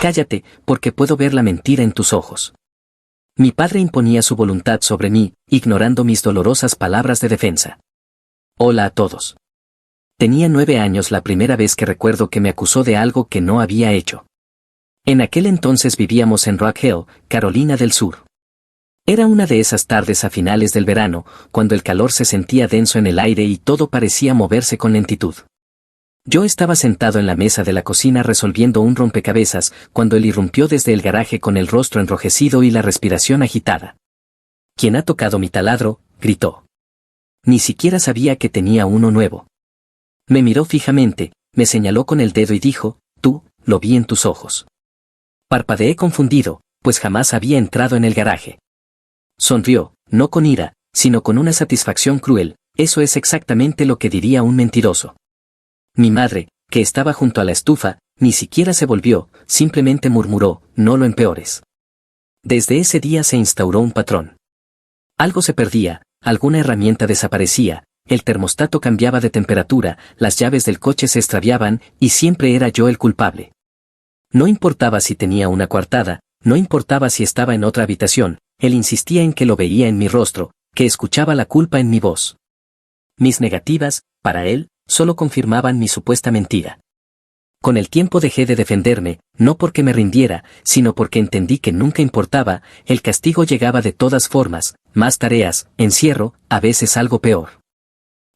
Cállate, porque puedo ver la mentira en tus ojos. Mi padre imponía su voluntad sobre mí, ignorando mis dolorosas palabras de defensa. Hola a todos. Tenía 9 años la primera vez que recuerdo que me acusó de algo que no había hecho. En aquel entonces vivíamos en Rock Hill, Carolina del Sur. Era una de esas tardes a finales del verano, cuando el calor se sentía denso en el aire y todo parecía moverse con lentitud. Yo estaba sentado en la mesa de la cocina resolviendo un rompecabezas, cuando él irrumpió desde el garaje con el rostro enrojecido y la respiración agitada. «¿Quién ha tocado mi taladro?», gritó. Ni siquiera sabía que tenía uno nuevo. Me miró fijamente, me señaló con el dedo y dijo, «Tú, lo vi en tus ojos». Parpadeé confundido, pues jamás había entrado en el garaje. Sonrió, no con ira, sino con una satisfacción cruel. Eso es exactamente lo que diría un mentiroso. Mi madre, que estaba junto a la estufa, ni siquiera se volvió, simplemente murmuró, «No lo empeores». Desde ese día se instauró un patrón. Algo se perdía, alguna herramienta desaparecía, el termostato cambiaba de temperatura, las llaves del coche se extraviaban, y siempre era yo el culpable. No importaba si tenía una coartada, no importaba si estaba en otra habitación, él insistía en que lo veía en mi rostro, que escuchaba la culpa en mi voz. Mis negativas, para él, solo confirmaban mi supuesta mentira. Con el tiempo dejé de defenderme, no porque me rindiera, sino porque entendí que nunca importaba, el castigo llegaba de todas formas, más tareas, encierro, a veces algo peor.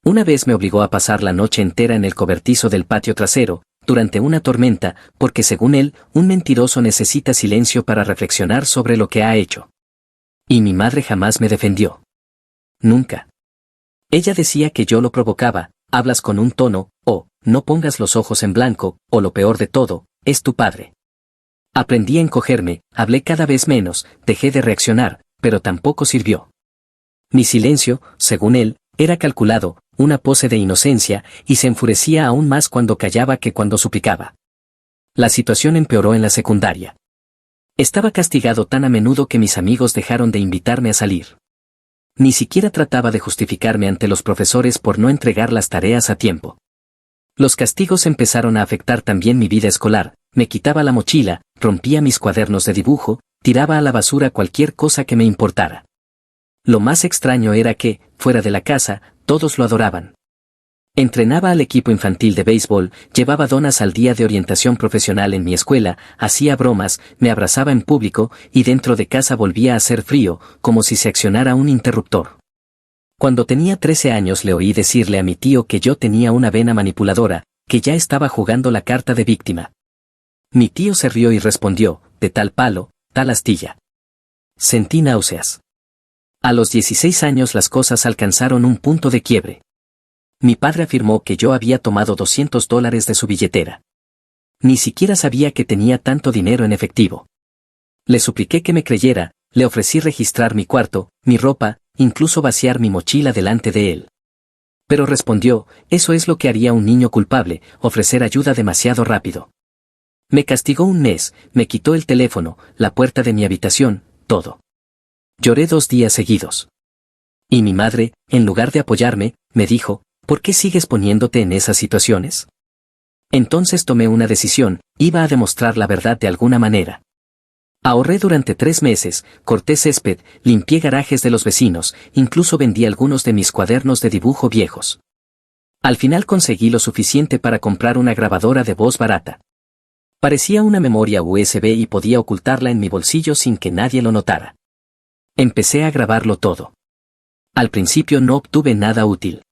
Una vez me obligó a pasar la noche entera en el cobertizo del patio trasero, durante una tormenta, porque según él, un mentiroso necesita silencio para reflexionar sobre lo que ha hecho. Y mi madre jamás me defendió. Nunca. Ella decía que yo lo provocaba, hablas con un tono, o, no pongas los ojos en blanco, o lo peor de todo, es tu padre. Aprendí a encogerme, hablé cada vez menos, dejé de reaccionar, pero tampoco sirvió. Mi silencio, según él, era calculado, una pose de inocencia, y se enfurecía aún más cuando callaba que cuando suplicaba. La situación empeoró en la secundaria. Estaba castigado tan a menudo que mis amigos dejaron de invitarme a salir. Ni siquiera trataba de justificarme ante los profesores por no entregar las tareas a tiempo. Los castigos empezaron a afectar también mi vida escolar, me quitaba la mochila, rompía mis cuadernos de dibujo, tiraba a la basura cualquier cosa que me importara. Lo más extraño era que, fuera de la casa, todos lo adoraban. Entrenaba al equipo infantil de béisbol, llevaba donas al día de orientación profesional en mi escuela, hacía bromas, me abrazaba en público, y dentro de casa volvía a hacer frío, como si se accionara un interruptor. Cuando tenía 13 años le oí decirle a mi tío que yo tenía una vena manipuladora, que ya estaba jugando la carta de víctima. Mi tío se rió y respondió, de tal palo, tal astilla. Sentí náuseas. A los 16 años las cosas alcanzaron un punto de quiebre. Mi padre afirmó que yo había tomado $200 de su billetera. Ni siquiera sabía que tenía tanto dinero en efectivo. Le supliqué que me creyera, le ofrecí registrar mi cuarto, mi ropa, incluso vaciar mi mochila delante de él. Pero respondió, eso es lo que haría un niño culpable, ofrecer ayuda demasiado rápido. Me castigó un mes, me quitó el teléfono, la puerta de mi habitación, todo. Lloré 2 días seguidos. Y mi madre, en lugar de apoyarme, me dijo, ¿por qué sigues poniéndote en esas situaciones? Entonces tomé una decisión, iba a demostrar la verdad de alguna manera. Ahorré durante 3 meses, corté césped, limpié garajes de los vecinos, incluso vendí algunos de mis cuadernos de dibujo viejos. Al final conseguí lo suficiente para comprar una grabadora de voz barata. Parecía una memoria USB y podía ocultarla en mi bolsillo sin que nadie lo notara. Empecé a grabarlo todo. Al principio no obtuve nada útil.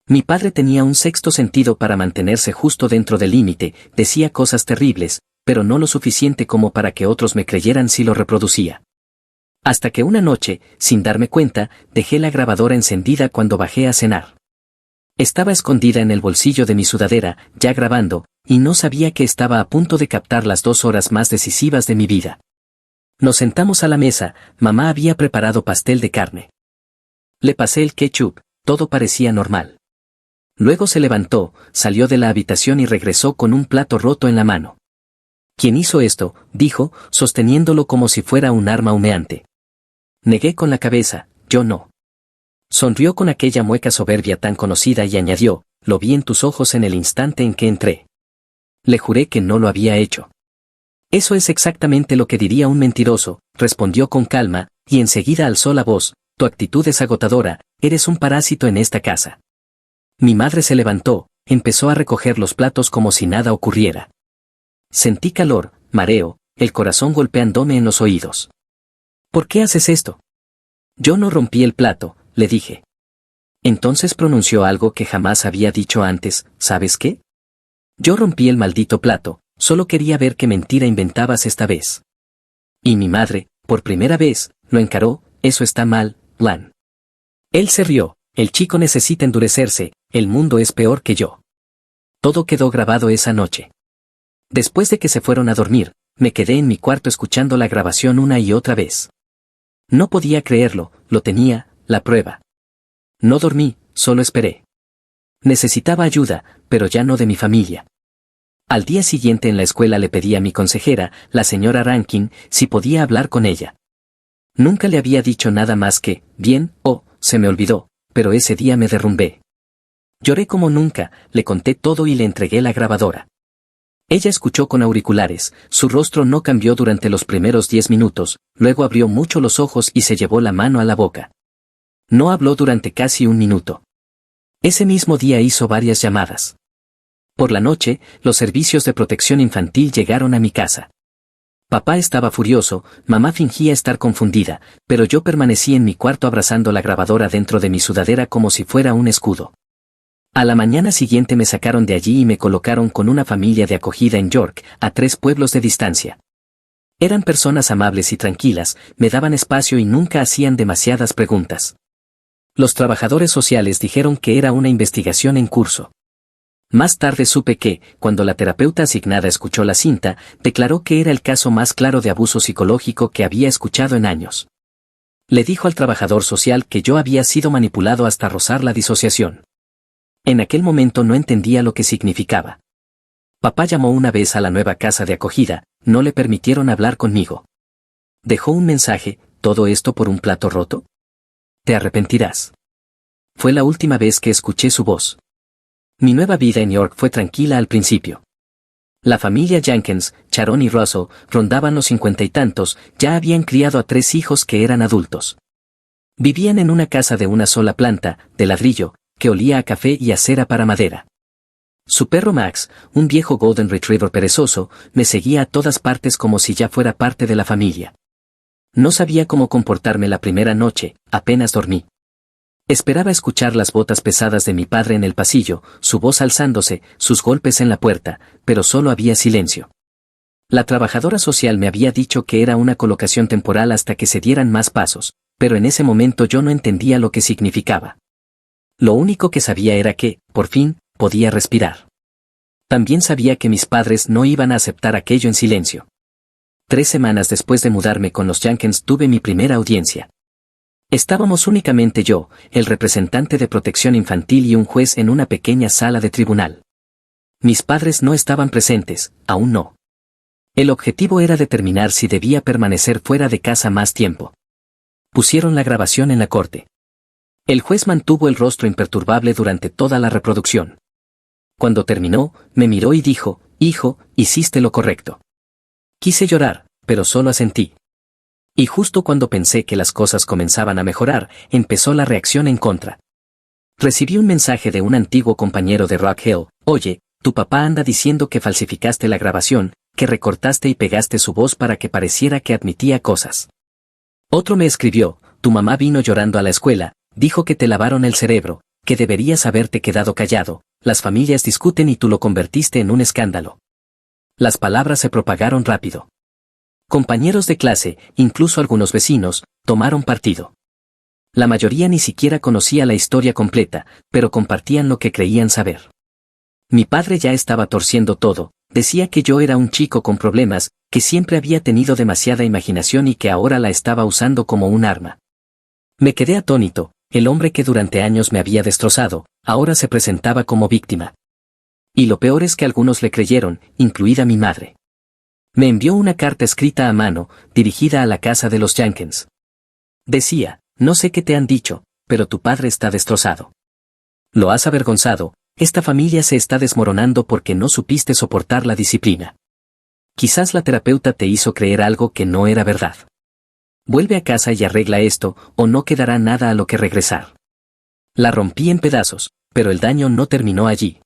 Mi padre tenía un sexto sentido para mantenerse justo dentro del límite, decía cosas terribles, pero no lo suficiente como para que otros me creyeran si lo reproducía. Hasta que una noche, sin darme cuenta, dejé la grabadora encendida cuando bajé a cenar. Estaba escondida en el bolsillo de mi sudadera, ya grabando, y no sabía que estaba a punto de captar las 2 horas más decisivas de mi vida. Nos sentamos a la mesa, mamá había preparado pastel de carne. Le pasé el ketchup, todo parecía normal. Luego se levantó, salió de la habitación y regresó con un plato roto en la mano. ¿Quién hizo esto?, dijo, sosteniéndolo como si fuera un arma humeante. Negué con la cabeza, yo no. Sonrió con aquella mueca soberbia tan conocida y añadió, lo vi en tus ojos en el instante en que entré. Le juré que no lo había hecho. Eso es exactamente lo que diría un mentiroso, respondió con calma, y enseguida alzó la voz, tu actitud es agotadora, eres un parásito en esta casa. Mi madre se levantó, empezó a recoger los platos como si nada ocurriera. Sentí calor, mareo, el corazón golpeándome en los oídos. ¿Por qué haces esto? Yo no rompí el plato, le dije. Entonces pronunció algo que jamás había dicho antes, ¿sabes qué? Yo rompí el maldito plato, solo quería ver qué mentira inventabas esta vez. Y mi madre, por primera vez, lo encaró, eso está mal, Lan. Él se rió, el chico necesita endurecerse, el mundo es peor que yo. Todo quedó grabado esa noche. Después de que se fueron a dormir, me quedé en mi cuarto escuchando la grabación una y otra vez. No podía creerlo, lo tenía, la prueba. No dormí, solo esperé. Necesitaba ayuda, pero ya no de mi familia. Al día siguiente en la escuela le pedí a mi consejera, la señora Rankin, si podía hablar con ella. Nunca le había dicho nada más que, bien, se me olvidó, pero ese día me derrumbé. Lloré como nunca, le conté todo y le entregué la grabadora. Ella escuchó con auriculares, su rostro no cambió durante los primeros 10 minutos, luego abrió mucho los ojos y se llevó la mano a la boca. No habló durante casi un minuto. Ese mismo día hizo varias llamadas. Por la noche, los servicios de protección infantil llegaron a mi casa. Papá estaba furioso, mamá fingía estar confundida, pero yo permanecí en mi cuarto abrazando la grabadora dentro de mi sudadera como si fuera un escudo. A la mañana siguiente me sacaron de allí y me colocaron con una familia de acogida en York, a 3 pueblos de distancia. Eran personas amables y tranquilas, me daban espacio y nunca hacían demasiadas preguntas. Los trabajadores sociales dijeron que era una investigación en curso. Más tarde supe que, cuando la terapeuta asignada escuchó la cinta, declaró que era el caso más claro de abuso psicológico que había escuchado en años. Le dijo al trabajador social que yo había sido manipulado hasta rozar la disociación. En aquel momento no entendía lo que significaba. Papá llamó una vez a la nueva casa de acogida, no le permitieron hablar conmigo. Dejó un mensaje, ¿todo esto por un plato roto? Te arrepentirás. Fue la última vez que escuché su voz. Mi nueva vida en York fue tranquila al principio. La familia Jenkins, Sharon y Russell, rondaban los 50 y tantos, ya habían criado a 3 hijos que eran adultos. Vivían en una casa de una sola planta, de ladrillo, que olía a café y a cera para madera. Su perro Max, un viejo Golden Retriever perezoso, me seguía a todas partes como si ya fuera parte de la familia. No sabía cómo comportarme la primera noche, apenas dormí. Esperaba escuchar las botas pesadas de mi padre en el pasillo, su voz alzándose, sus golpes en la puerta, pero solo había silencio. La trabajadora social me había dicho que era una colocación temporal hasta que se dieran más pasos, pero en ese momento yo no entendía lo que significaba. Lo único que sabía era que, por fin, podía respirar. También sabía que mis padres no iban a aceptar aquello en silencio. 3 semanas después de mudarme con los Jenkins tuve mi primera audiencia. Estábamos únicamente yo, el representante de protección infantil y un juez en una pequeña sala de tribunal. Mis padres no estaban presentes, aún no. El objetivo era determinar si debía permanecer fuera de casa más tiempo. Pusieron la grabación en la corte. El juez mantuvo el rostro imperturbable durante toda la reproducción. Cuando terminó, me miró y dijo, hijo, hiciste lo correcto. Quise llorar, pero solo asentí. Y justo cuando pensé que las cosas comenzaban a mejorar, empezó la reacción en contra. Recibí un mensaje de un antiguo compañero de Rock Hill, oye, tu papá anda diciendo que falsificaste la grabación, que recortaste y pegaste su voz para que pareciera que admitía cosas. Otro me escribió, tu mamá vino llorando a la escuela, dijo que te lavaron el cerebro, que deberías haberte quedado callado, las familias discuten y tú lo convertiste en un escándalo. Las palabras se propagaron rápido. Compañeros de clase, incluso algunos vecinos, tomaron partido. La mayoría ni siquiera conocía la historia completa, pero compartían lo que creían saber. Mi padre ya estaba torciendo todo, decía que yo era un chico con problemas, que siempre había tenido demasiada imaginación y que ahora la estaba usando como un arma. Me quedé atónito, el hombre que durante años me había destrozado, ahora se presentaba como víctima. Y lo peor es que algunos le creyeron, incluida mi madre. Me envió una carta escrita a mano, dirigida a la casa de los Jenkins. Decía, no sé qué te han dicho, pero tu padre está destrozado. Lo has avergonzado, esta familia se está desmoronando porque no supiste soportar la disciplina. Quizás la terapeuta te hizo creer algo que no era verdad. Vuelve a casa y arregla esto, o no quedará nada a lo que regresar. La rompí en pedazos, pero el daño no terminó allí.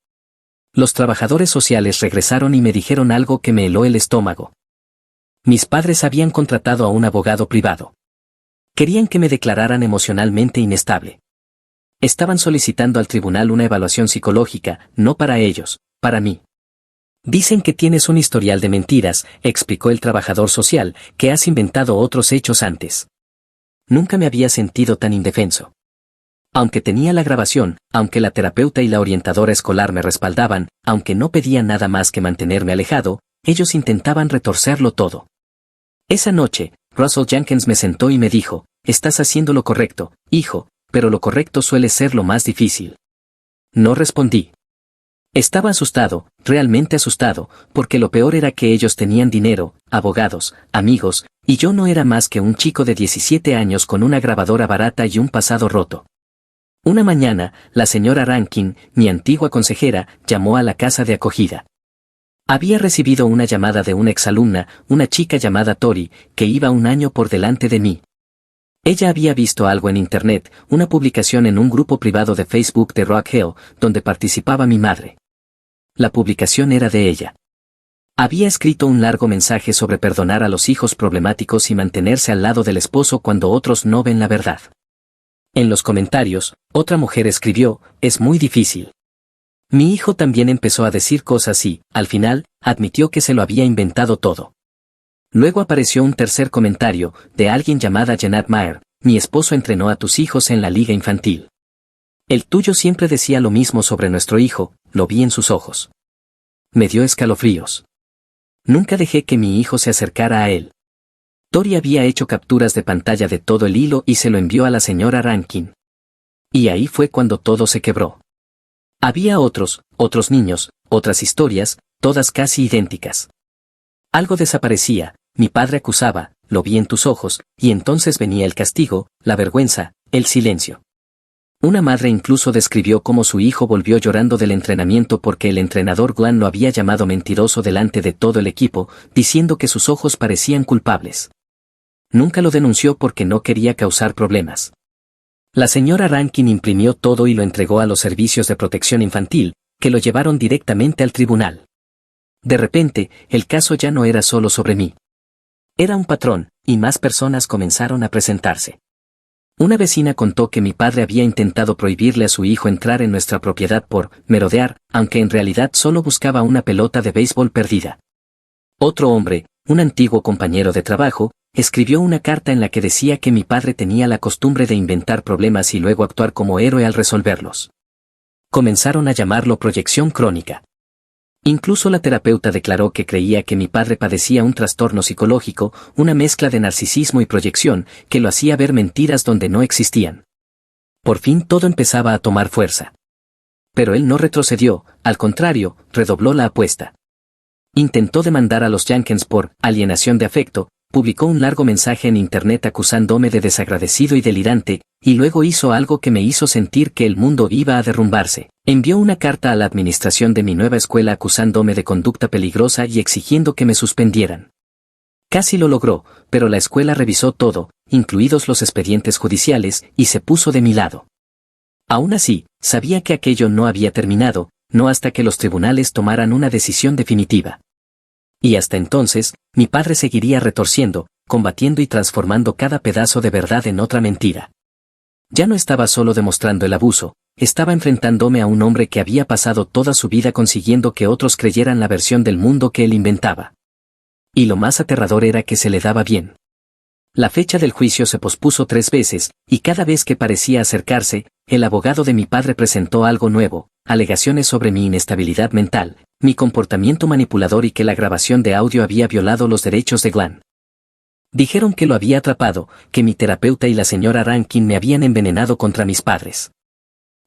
Los trabajadores sociales regresaron y me dijeron algo que me heló el estómago. Mis padres habían contratado a un abogado privado. Querían que me declararan emocionalmente inestable. Estaban solicitando al tribunal una evaluación psicológica, no para ellos, para mí. Dicen que tienes un historial de mentiras, explicó el trabajador social, que has inventado otros hechos antes. Nunca me había sentido tan indefenso. Aunque tenía la grabación, aunque la terapeuta y la orientadora escolar me respaldaban, aunque no pedían nada más que mantenerme alejado, ellos intentaban retorcerlo todo. Esa noche, Russell Jenkins me sentó y me dijo, estás haciendo lo correcto, hijo, pero lo correcto suele ser lo más difícil. No respondí. Estaba asustado, realmente asustado, porque lo peor era que ellos tenían dinero, abogados, amigos, y yo no era más que un chico de 17 años con una grabadora barata y un pasado roto. Una mañana, la señora Rankin, mi antigua consejera, llamó a la casa de acogida. Había recibido una llamada de una exalumna, una chica llamada Tori, que iba un año por delante de mí. Ella había visto algo en internet, una publicación en un grupo privado de Facebook de Rock Hill, donde participaba mi madre. La publicación era de ella. Había escrito un largo mensaje sobre perdonar a los hijos problemáticos y mantenerse al lado del esposo cuando otros no ven la verdad. En los comentarios, otra mujer escribió, es muy difícil. Mi hijo también empezó a decir cosas y, al final, admitió que se lo había inventado todo. Luego apareció un tercer comentario, de alguien llamada Janet Mayer, mi esposo entrenó a tus hijos en la liga infantil. El tuyo siempre decía lo mismo sobre nuestro hijo, lo vi en sus ojos. Me dio escalofríos. Nunca dejé que mi hijo se acercara a él. Tori había hecho capturas de pantalla de todo el hilo y se lo envió a la señora Rankin. Y ahí fue cuando todo se quebró. Había otros niños, otras historias, todas casi idénticas. Algo desaparecía, mi padre acusaba, lo vi en tus ojos, y entonces venía el castigo, la vergüenza, el silencio. Una madre incluso describió cómo su hijo volvió llorando del entrenamiento porque el entrenador Glenn lo había llamado mentiroso delante de todo el equipo, diciendo que sus ojos parecían culpables. Nunca lo denunció porque no quería causar problemas. La señora Rankin imprimió todo y lo entregó a los servicios de protección infantil, que lo llevaron directamente al tribunal. De repente, el caso ya no era solo sobre mí. Era un patrón, y más personas comenzaron a presentarse. Una vecina contó que mi padre había intentado prohibirle a su hijo entrar en nuestra propiedad por merodear, aunque en realidad solo buscaba una pelota de béisbol perdida. Otro hombre, un antiguo compañero de trabajo, escribió una carta en la que decía que mi padre tenía la costumbre de inventar problemas y luego actuar como héroe al resolverlos. Comenzaron a llamarlo proyección crónica. Incluso la terapeuta declaró que creía que mi padre padecía un trastorno psicológico, una mezcla de narcisismo y proyección, que lo hacía ver mentiras donde no existían. Por fin todo empezaba a tomar fuerza. Pero él no retrocedió, al contrario, redobló la apuesta. Intentó demandar a los Jenkins por alienación de afecto, publicó un largo mensaje en internet acusándome de desagradecido y delirante, y luego hizo algo que me hizo sentir que el mundo iba a derrumbarse. Envió una carta a la administración de mi nueva escuela acusándome de conducta peligrosa y exigiendo que me suspendieran. Casi lo logró, pero la escuela revisó todo, incluidos los expedientes judiciales, y se puso de mi lado. Aún así, sabía que aquello no había terminado, no hasta que los tribunales tomaran una decisión definitiva. Y hasta entonces, mi padre seguiría retorciendo, combatiendo y transformando cada pedazo de verdad en otra mentira. Ya no estaba solo demostrando el abuso, estaba enfrentándome a un hombre que había pasado toda su vida consiguiendo que otros creyeran la versión del mundo que él inventaba. Y lo más aterrador era que se le daba bien. La fecha del juicio se pospuso 3 veces, y cada vez que parecía acercarse, el abogado de mi padre presentó algo nuevo, alegaciones sobre mi inestabilidad mental, mi comportamiento manipulador y que la grabación de audio había violado los derechos de Glenn. Dijeron que lo había atrapado, que mi terapeuta y la señora Rankin me habían envenenado contra mis padres.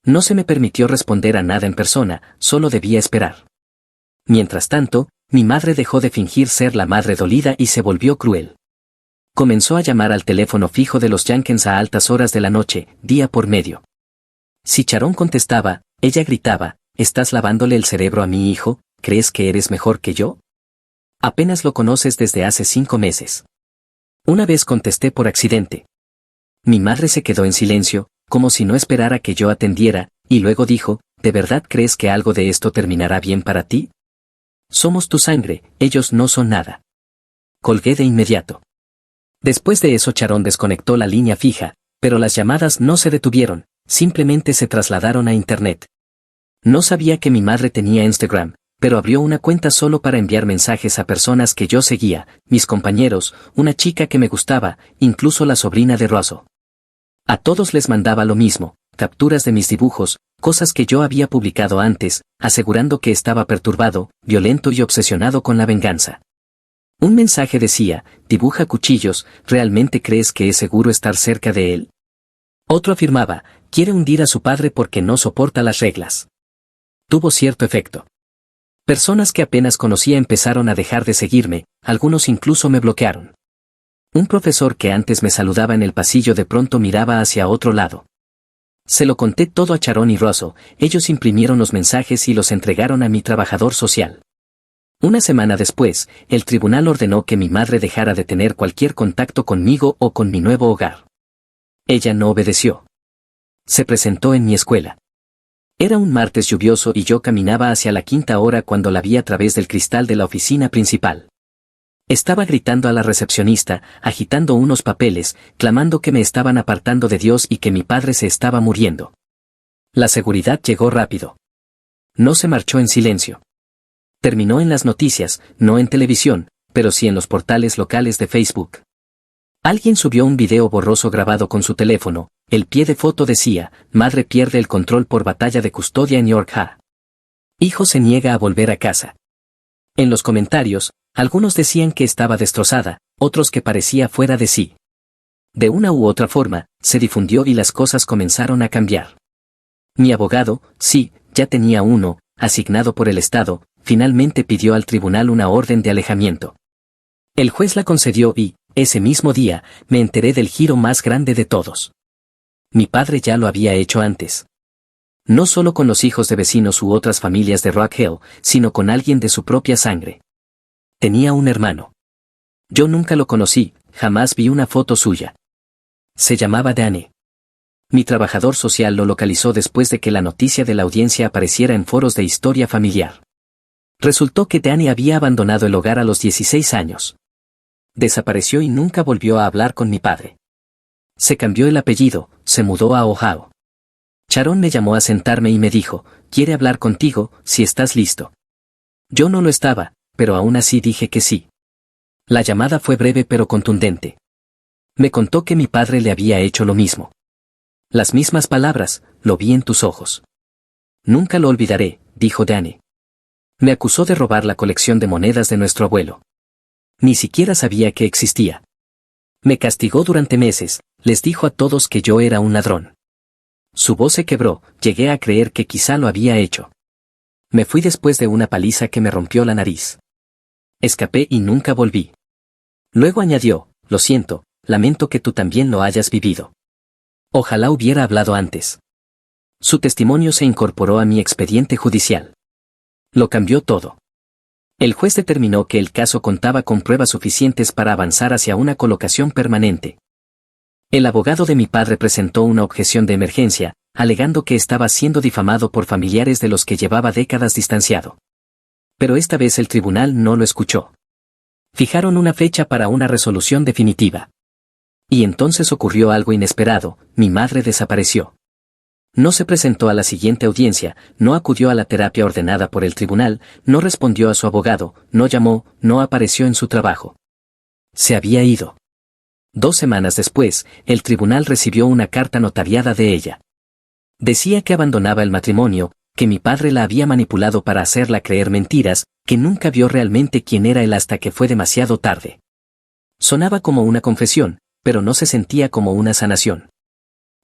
No se me permitió responder a nada en persona, solo debía esperar. Mientras tanto, mi madre dejó de fingir ser la madre dolida y se volvió cruel. Comenzó a llamar al teléfono fijo de los Jenkins a altas horas de la noche, día por medio. Si Sharon contestaba, ella gritaba, ¿estás lavándole el cerebro a mi hijo? ¿Crees que eres mejor que yo? Apenas lo conoces desde hace 5 meses. Una vez contesté por accidente. Mi madre se quedó en silencio, como si no esperara que yo atendiera, y luego dijo, ¿de verdad crees que algo de esto terminará bien para ti? Somos tu sangre, ellos no son nada. Colgué de inmediato. Después de eso Sharon desconectó la línea fija, pero las llamadas no se detuvieron, simplemente se trasladaron a Internet. No sabía que mi madre tenía Instagram, pero abrió una cuenta solo para enviar mensajes a personas que yo seguía, mis compañeros, una chica que me gustaba, incluso la sobrina de Rosso. A todos les mandaba lo mismo, capturas de mis dibujos, cosas que yo había publicado antes, asegurando que estaba perturbado, violento y obsesionado con la venganza. Un mensaje decía, dibuja cuchillos, ¿realmente crees que es seguro estar cerca de él? Otro afirmaba, quiere hundir a su padre porque no soporta las reglas. Tuvo cierto efecto. Personas que apenas conocía empezaron a dejar de seguirme, algunos incluso me bloquearon. Un profesor que antes me saludaba en el pasillo de pronto miraba hacia otro lado. Se lo conté todo a Sharon y Rosso, ellos imprimieron los mensajes y los entregaron a mi trabajador social. Una semana después, el tribunal ordenó que mi madre dejara de tener cualquier contacto conmigo o con mi nuevo hogar. Ella no obedeció. Se presentó en mi escuela. Era un martes lluvioso y yo caminaba hacia la 5ª hora cuando la vi a través del cristal de la oficina principal. Estaba gritando a la recepcionista, agitando unos papeles, clamando que me estaban apartando de Dios y que mi padre se estaba muriendo. La seguridad llegó rápido. No se marchó en silencio. Terminó en las noticias, no en televisión, pero sí en los portales locales de Facebook. Alguien subió un video borroso grabado con su teléfono, el pie de foto decía, madre pierde el control por batalla de custodia en York. Hijo se niega a volver a casa. En los comentarios, algunos decían que estaba destrozada, otros que parecía fuera de sí. De una u otra forma, se difundió y las cosas comenzaron a cambiar. Mi abogado, sí, ya tenía uno, asignado por el Estado, finalmente pidió al tribunal una orden de alejamiento. El juez la concedió y, ese mismo día, me enteré del giro más grande de todos. Mi padre ya lo había hecho antes. No solo con los hijos de vecinos u otras familias de Rock Hill, sino con alguien de su propia sangre. Tenía un hermano. Yo nunca lo conocí, jamás vi una foto suya. Se llamaba Danny. Mi trabajador social lo localizó después de que la noticia de la audiencia apareciera en foros de historia familiar. Resultó que Danny había abandonado el hogar a los 16 años. Desapareció y nunca volvió a hablar con mi padre. Se cambió el apellido, se mudó a Ohio. Sharon me llamó a sentarme y me dijo, quiere hablar contigo, si estás listo. Yo no lo estaba, pero aún así dije que sí. La llamada fue breve pero contundente. Me contó que mi padre le había hecho lo mismo. Las mismas palabras, lo vi en tus ojos. Nunca lo olvidaré, dijo Danny. Me acusó de robar la colección de monedas de nuestro abuelo. Ni siquiera sabía que existía. Me castigó durante meses, les dijo a todos que yo era un ladrón. Su voz se quebró, llegué a creer que quizá lo había hecho. Me fui después de una paliza que me rompió la nariz. Escapé y nunca volví. Luego añadió, lo siento, lamento que tú también lo hayas vivido. Ojalá hubiera hablado antes. Su testimonio se incorporó a mi expediente judicial. Lo cambió todo. El juez determinó que el caso contaba con pruebas suficientes para avanzar hacia una colocación permanente. El abogado de mi padre presentó una objeción de emergencia, alegando que estaba siendo difamado por familiares de los que llevaba décadas distanciado. Pero esta vez el tribunal no lo escuchó. Fijaron una fecha para una resolución definitiva. Y entonces ocurrió algo inesperado, mi madre desapareció. No se presentó a la siguiente audiencia, no acudió a la terapia ordenada por el tribunal, no respondió a su abogado, no llamó, no apareció en su trabajo. Se había ido. 2 semanas después, el tribunal recibió una carta notariada de ella. Decía que abandonaba el matrimonio, que mi padre la había manipulado para hacerla creer mentiras, que nunca vio realmente quién era él hasta que fue demasiado tarde. Sonaba como una confesión, pero no se sentía como una sanación.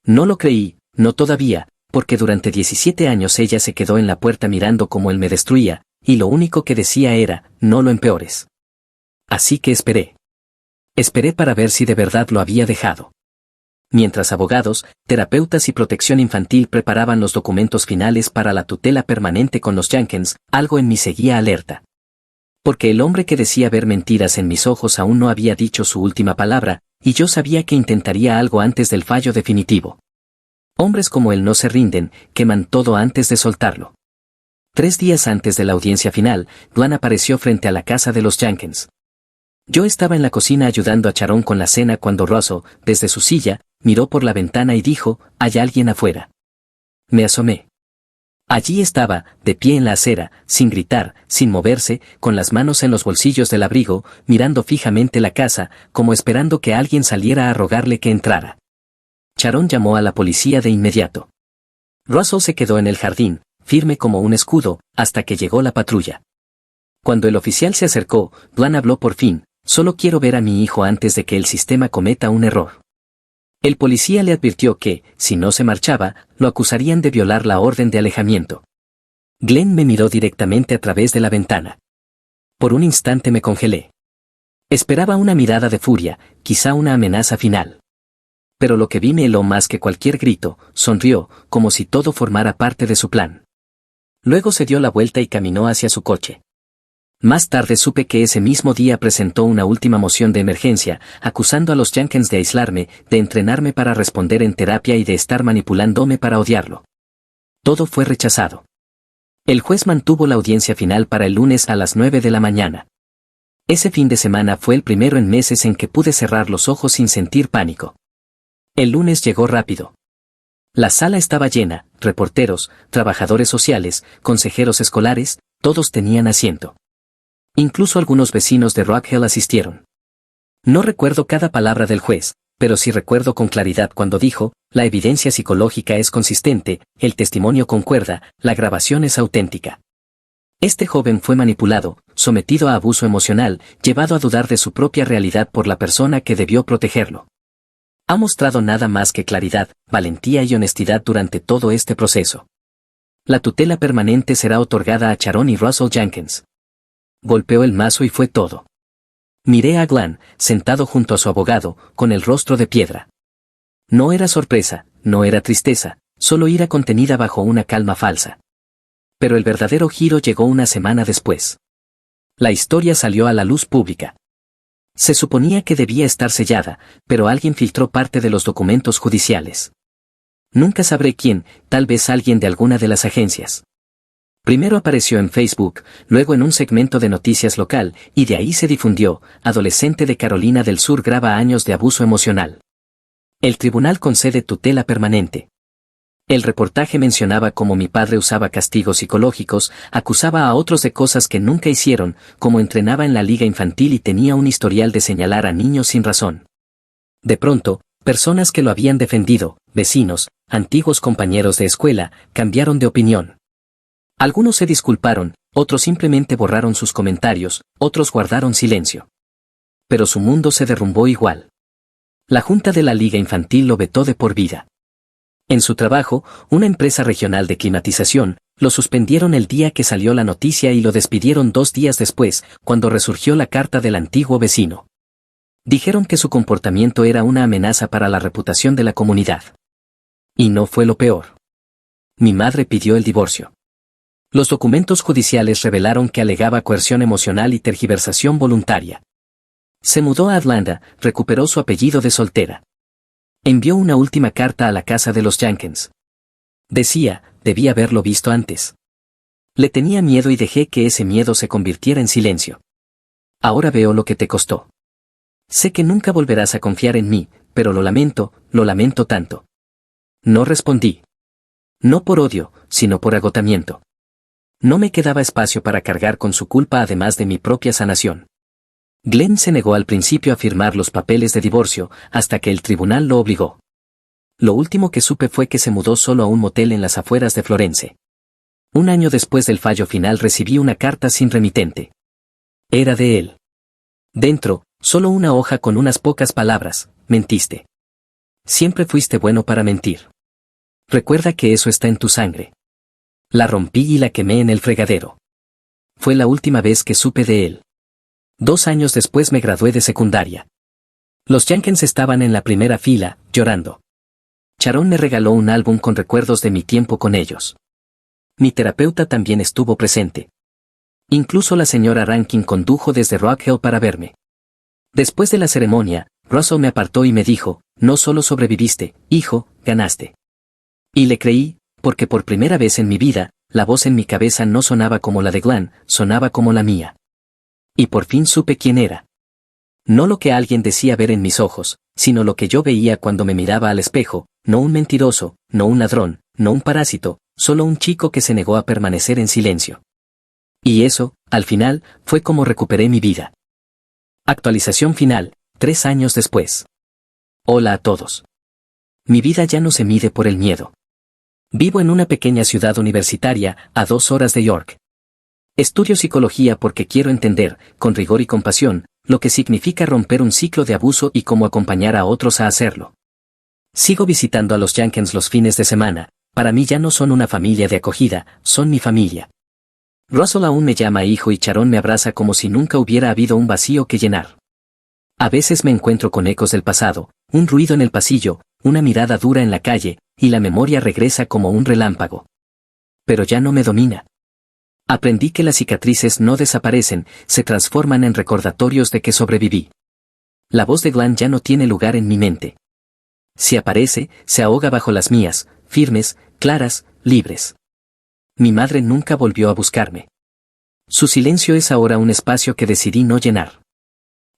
No lo creí, no todavía, porque durante 17 años ella se quedó en la puerta mirando cómo él me destruía, y lo único que decía era, no lo empeores. Así que esperé. Esperé para ver si de verdad lo había dejado. Mientras abogados, terapeutas y protección infantil preparaban los documentos finales para la tutela permanente con los Jenkins, algo en mí seguía alerta. Porque el hombre que decía ver mentiras en mis ojos aún no había dicho su última palabra, y yo sabía que intentaría algo antes del fallo definitivo. Hombres como él no se rinden, queman todo antes de soltarlo. 3 días antes de la audiencia final, Dwan apareció frente a la casa de los Jenkins. Yo estaba en la cocina ayudando a Sharon con la cena cuando Russell, desde su silla, miró por la ventana y dijo, «¿Hay alguien afuera?». Me asomé. Allí estaba, de pie en la acera, sin gritar, sin moverse, con las manos en los bolsillos del abrigo, mirando fijamente la casa, como esperando que alguien saliera a rogarle que entrara. Sharon llamó a la policía de inmediato. Russell se quedó en el jardín, firme como un escudo, hasta que llegó la patrulla. Cuando el oficial se acercó, Dwan habló por fin, «Solo quiero ver a mi hijo antes de que el sistema cometa un error». El policía le advirtió que, si no se marchaba, lo acusarían de violar la orden de alejamiento. Glenn me miró directamente a través de la ventana. Por un instante me congelé. Esperaba una mirada de furia, quizá una amenaza final. Pero lo que vi me heló más que cualquier grito, sonrió, como si todo formara parte de su plan. Luego se dio la vuelta y caminó hacia su coche. Más tarde supe que ese mismo día presentó una última moción de emergencia, acusando a los Jenkins de aislarme, de entrenarme para responder en terapia y de estar manipulándome para odiarlo. Todo fue rechazado. El juez mantuvo la audiencia final para el lunes a las 9 de la mañana. Ese fin de semana fue el primero en meses en que pude cerrar los ojos sin sentir pánico. El lunes llegó rápido. La sala estaba llena, reporteros, trabajadores sociales, consejeros escolares, todos tenían asiento. Incluso algunos vecinos de Rock Hill asistieron. No recuerdo cada palabra del juez, pero sí recuerdo con claridad cuando dijo, la evidencia psicológica es consistente, el testimonio concuerda, la grabación es auténtica. Este joven fue manipulado, sometido a abuso emocional, llevado a dudar de su propia realidad por la persona que debió protegerlo. Ha mostrado nada más que claridad, valentía y honestidad durante todo este proceso. La tutela permanente será otorgada a Sharon y Russell Jenkins. Golpeó el mazo y fue todo. Miré a Glenn, sentado junto a su abogado, con el rostro de piedra. No era sorpresa, no era tristeza, solo ira contenida bajo una calma falsa. Pero el verdadero giro llegó una semana después. La historia salió a la luz pública. Se suponía que debía estar sellada, pero alguien filtró parte de los documentos judiciales. Nunca sabré quién, tal vez alguien de alguna de las agencias. Primero apareció en Facebook, luego en un segmento de noticias local, y de ahí se difundió, adolescente de Carolina del Sur graba años de abuso emocional. El tribunal concede tutela permanente. El reportaje mencionaba cómo mi padre usaba castigos psicológicos, acusaba a otros de cosas que nunca hicieron, como entrenaba en la liga infantil y tenía un historial de señalar a niños sin razón. De pronto, personas que lo habían defendido, vecinos, antiguos compañeros de escuela, cambiaron de opinión. Algunos se disculparon, otros simplemente borraron sus comentarios, otros guardaron silencio. Pero su mundo se derrumbó igual. La Junta de la Liga Infantil lo vetó de por vida. En su trabajo, una empresa regional de climatización, lo suspendieron el día que salió la noticia y lo despidieron 2 días después, cuando resurgió la carta del antiguo vecino. Dijeron que su comportamiento era una amenaza para la reputación de la comunidad. Y no fue lo peor. Mi madre pidió el divorcio. Los documentos judiciales revelaron que alegaba coerción emocional y tergiversación voluntaria. Se mudó a Atlanta, recuperó su apellido de soltera. Envió una última carta a la casa de los Jenkins. Decía, debí haberlo visto antes. Le tenía miedo y dejé que ese miedo se convirtiera en silencio. Ahora veo lo que te costó. Sé que nunca volverás a confiar en mí, pero lo lamento tanto. No respondí. No por odio, sino por agotamiento. No me quedaba espacio para cargar con su culpa además de mi propia sanación. Glenn se negó al principio a firmar los papeles de divorcio, hasta que el tribunal lo obligó. Lo último que supe fue que se mudó solo a un motel en las afueras de Florence. 1 año después del fallo final recibí una carta sin remitente. Era de él. Dentro, solo una hoja con unas pocas palabras, mentiste. Siempre fuiste bueno para mentir. Recuerda que eso está en tu sangre. La rompí y la quemé en el fregadero. Fue la última vez que supe de él. 2 años después me gradué de secundaria. Los Jenkins estaban en la primera fila, llorando. Sharon me regaló un álbum con recuerdos de mi tiempo con ellos. Mi terapeuta también estuvo presente. Incluso la señora Rankin condujo desde Rock Hill para verme. Después de la ceremonia, Russell me apartó y me dijo, no solo sobreviviste, hijo, ganaste. Y le creí, porque por primera vez en mi vida, la voz en mi cabeza no sonaba como la de Glenn, sonaba como la mía. Y por fin supe quién era. No lo que alguien decía ver en mis ojos, sino lo que yo veía cuando me miraba al espejo, no un mentiroso, no un ladrón, no un parásito, solo un chico que se negó a permanecer en silencio. Y eso, al final, fue como recuperé mi vida. Actualización final, 3 años después. Hola a todos. Mi vida ya no se mide por el miedo. Vivo en una pequeña ciudad universitaria, a 2 horas de York. Estudio psicología porque quiero entender, con rigor y compasión, lo que significa romper un ciclo de abuso y cómo acompañar a otros a hacerlo. Sigo visitando a los Jenkins los fines de semana, para mí ya no son una familia de acogida, son mi familia. Russell aún me llama hijo y Sharon me abraza como si nunca hubiera habido un vacío que llenar. A veces me encuentro con ecos del pasado, un ruido en el pasillo, una mirada dura en la calle, y la memoria regresa como un relámpago. Pero ya no me domina. Aprendí que las cicatrices no desaparecen, se transforman en recordatorios de que sobreviví. La voz de Glenn ya no tiene lugar en mi mente. Si aparece, se ahoga bajo las mías, firmes, claras, libres. Mi madre nunca volvió a buscarme. Su silencio es ahora un espacio que decidí no llenar.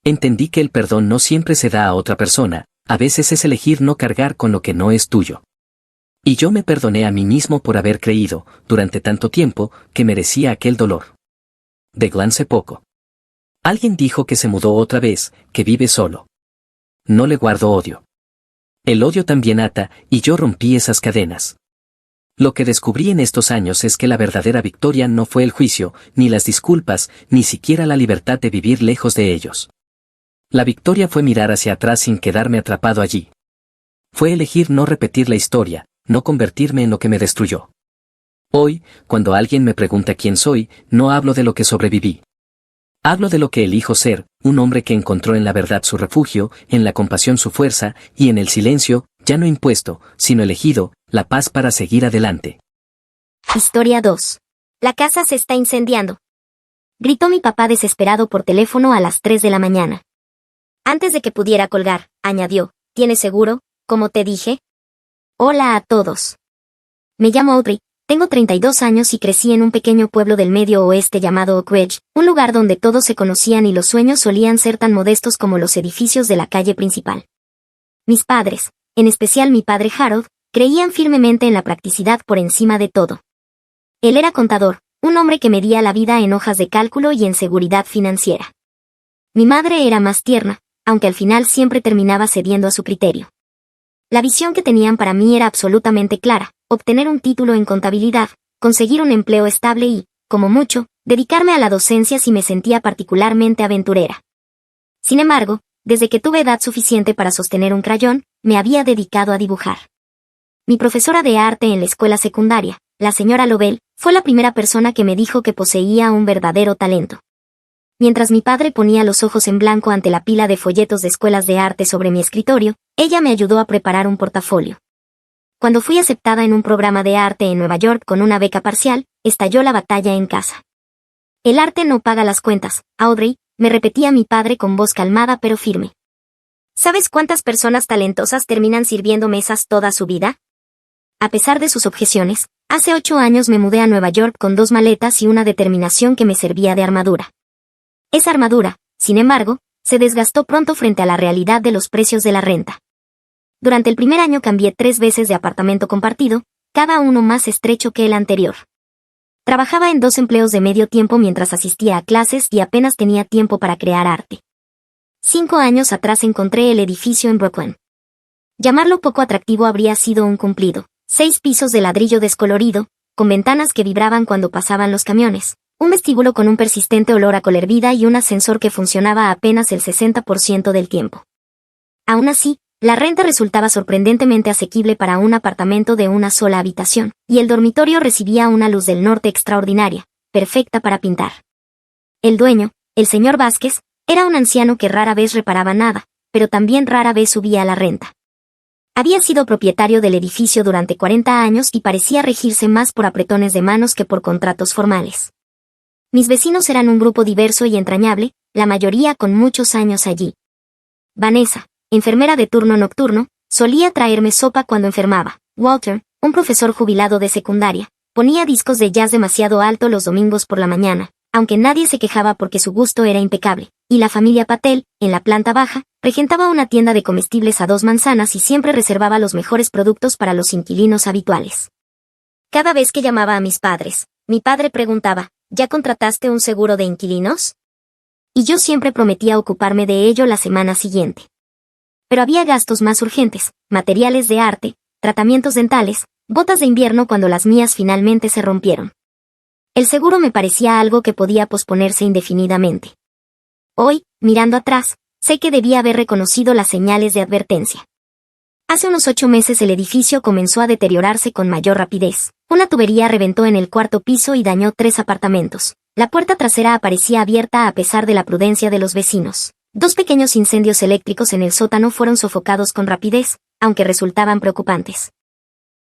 Entendí que el perdón no siempre se da a otra persona, a veces es elegir no cargar con lo que no es tuyo. Y yo me perdoné a mí mismo por haber creído, durante tanto tiempo, que merecía aquel dolor. De Glenn sé poco. Alguien dijo que se mudó otra vez, que vive solo. No le guardo odio. El odio también ata, y yo rompí esas cadenas. Lo que descubrí en estos años es que la verdadera victoria no fue el juicio, ni las disculpas, ni siquiera la libertad de vivir lejos de ellos. La victoria fue mirar hacia atrás sin quedarme atrapado allí. Fue elegir no repetir la historia, no convertirme en lo que me destruyó. Hoy, cuando alguien me pregunta quién soy, no hablo de lo que sobreviví. Hablo de lo que elijo ser, un hombre que encontró en la verdad su refugio, en la compasión su fuerza, y en el silencio, ya no impuesto, sino elegido, la paz para seguir adelante. Historia 2. La casa se está incendiando. Gritó mi papá desesperado por teléfono a las 3 de la mañana. Antes de que pudiera colgar, añadió, ¿tienes seguro, como te dije? Hola a todos. Me llamo Audrey, tengo 32 años y crecí en un pequeño pueblo del medio oeste llamado Oak Ridge, un lugar donde todos se conocían y los sueños solían ser tan modestos como los edificios de la calle principal. Mis padres, en especial mi padre Harold, creían firmemente en la practicidad por encima de todo. Él era contador, un hombre que medía la vida en hojas de cálculo y en seguridad financiera. Mi madre era más tierna, aunque al final siempre terminaba cediendo a su criterio. La visión que tenían para mí era absolutamente clara: obtener un título en contabilidad, conseguir un empleo estable y, como mucho, dedicarme a la docencia si me sentía particularmente aventurera. Sin embargo, desde que tuve edad suficiente para sostener un crayón, me había dedicado a dibujar. Mi profesora de arte en la escuela secundaria, la señora Lovell, fue la primera persona que me dijo que poseía un verdadero talento. Mientras mi padre ponía los ojos en blanco ante la pila de folletos de escuelas de arte sobre mi escritorio, ella me ayudó a preparar un portafolio. Cuando fui aceptada en un programa de arte en Nueva York con una beca parcial, estalló la batalla en casa. El arte no paga las cuentas, Audrey, me repetía mi padre con voz calmada pero firme. ¿Sabes cuántas personas talentosas terminan sirviendo mesas toda su vida? A pesar de sus objeciones, hace 8 años me mudé a Nueva York con 2 maletas y una determinación que me servía de armadura. Esa armadura, sin embargo, se desgastó pronto frente a la realidad de los precios de la renta. Durante el primer año cambié 3 veces de apartamento compartido, cada uno más estrecho que el anterior. Trabajaba en 2 empleos de medio tiempo mientras asistía a clases y apenas tenía tiempo para crear arte. 5 años atrás encontré el edificio en Brooklyn. Llamarlo poco atractivo habría sido un cumplido. 6 pisos de ladrillo descolorido, con ventanas que vibraban cuando pasaban los camiones, un vestíbulo con un persistente olor a col hervida y un ascensor que funcionaba apenas el 60% del tiempo. Aún así, la renta resultaba sorprendentemente asequible para un apartamento de una sola habitación, y el dormitorio recibía una luz del norte extraordinaria, perfecta para pintar. El dueño, el señor Vázquez, era un anciano que rara vez reparaba nada, pero también rara vez subía la renta. Había sido propietario del edificio durante 40 años y parecía regirse más por apretones de manos que por contratos formales. Mis vecinos eran un grupo diverso y entrañable, la mayoría con muchos años allí. Vanessa, enfermera de turno nocturno, solía traerme sopa cuando enfermaba. Walter, un profesor jubilado de secundaria, ponía discos de jazz demasiado alto los domingos por la mañana, aunque nadie se quejaba porque su gusto era impecable, y la familia Patel, en la planta baja, regentaba una tienda de comestibles a 2 manzanas y siempre reservaba los mejores productos para los inquilinos habituales. Cada vez que llamaba a mis padres, mi padre preguntaba, ¿ya contrataste un seguro de inquilinos? Y yo siempre prometía ocuparme de ello la semana siguiente. Pero había gastos más urgentes, materiales de arte, tratamientos dentales, botas de invierno cuando las mías finalmente se rompieron. El seguro me parecía algo que podía posponerse indefinidamente. Hoy, mirando atrás, sé que debía haber reconocido las señales de advertencia. Hace unos 8 meses el edificio comenzó a deteriorarse con mayor rapidez. Una tubería reventó en el 4º piso y dañó 3 apartamentos. La puerta trasera aparecía abierta a pesar de la prudencia de los vecinos. 2 pequeños incendios eléctricos en el sótano fueron sofocados con rapidez, aunque resultaban preocupantes.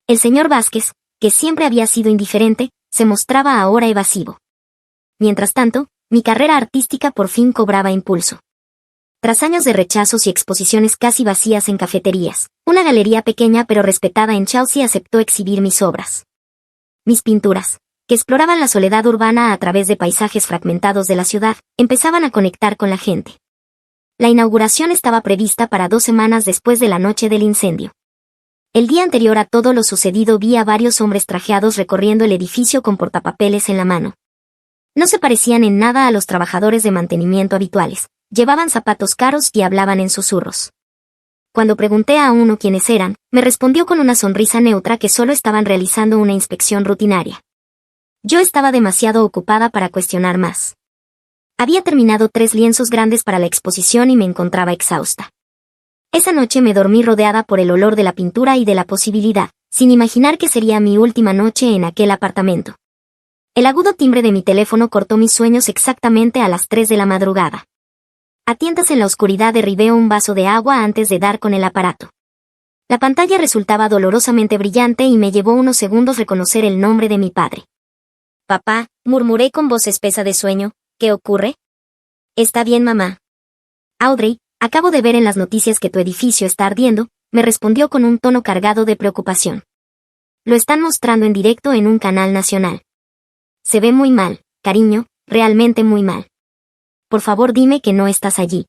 El señor Vázquez, que siempre había sido indiferente, se mostraba ahora evasivo. Mientras tanto, mi carrera artística por fin cobraba impulso. Tras años de rechazos y exposiciones casi vacías en cafeterías, una galería pequeña pero respetada en Chelsea aceptó exhibir mis obras. Mis pinturas, que exploraban la soledad urbana a través de paisajes fragmentados de la ciudad, empezaban a conectar con la gente. La inauguración estaba prevista para 2 semanas después de la noche del incendio. El día anterior a todo lo sucedido vi a varios hombres trajeados recorriendo el edificio con portapapeles en la mano. No se parecían en nada a los trabajadores de mantenimiento habituales, llevaban zapatos caros y hablaban en susurros. Cuando pregunté a uno quiénes eran, me respondió con una sonrisa neutra que solo estaban realizando una inspección rutinaria. Yo estaba demasiado ocupada para cuestionar más. Había terminado 3 lienzos grandes para la exposición y me encontraba exhausta. Esa noche me dormí rodeada por el olor de la pintura y de la posibilidad, sin imaginar que sería mi última noche en aquel apartamento. El agudo timbre de mi teléfono cortó mis sueños exactamente a las 3 de la madrugada. A tientas en la oscuridad derribé un vaso de agua antes de dar con el aparato. La pantalla resultaba dolorosamente brillante y me llevó unos segundos reconocer el nombre de mi padre. «Papá», murmuré con voz espesa de sueño, «¿qué ocurre?» «Está bien, mamá». «Audrey, acabo de ver en las noticias que tu edificio está ardiendo», me respondió con un tono cargado de preocupación. «Lo están mostrando en directo en un canal nacional. Se ve muy mal, cariño, realmente muy mal. Por favor dime que no estás allí».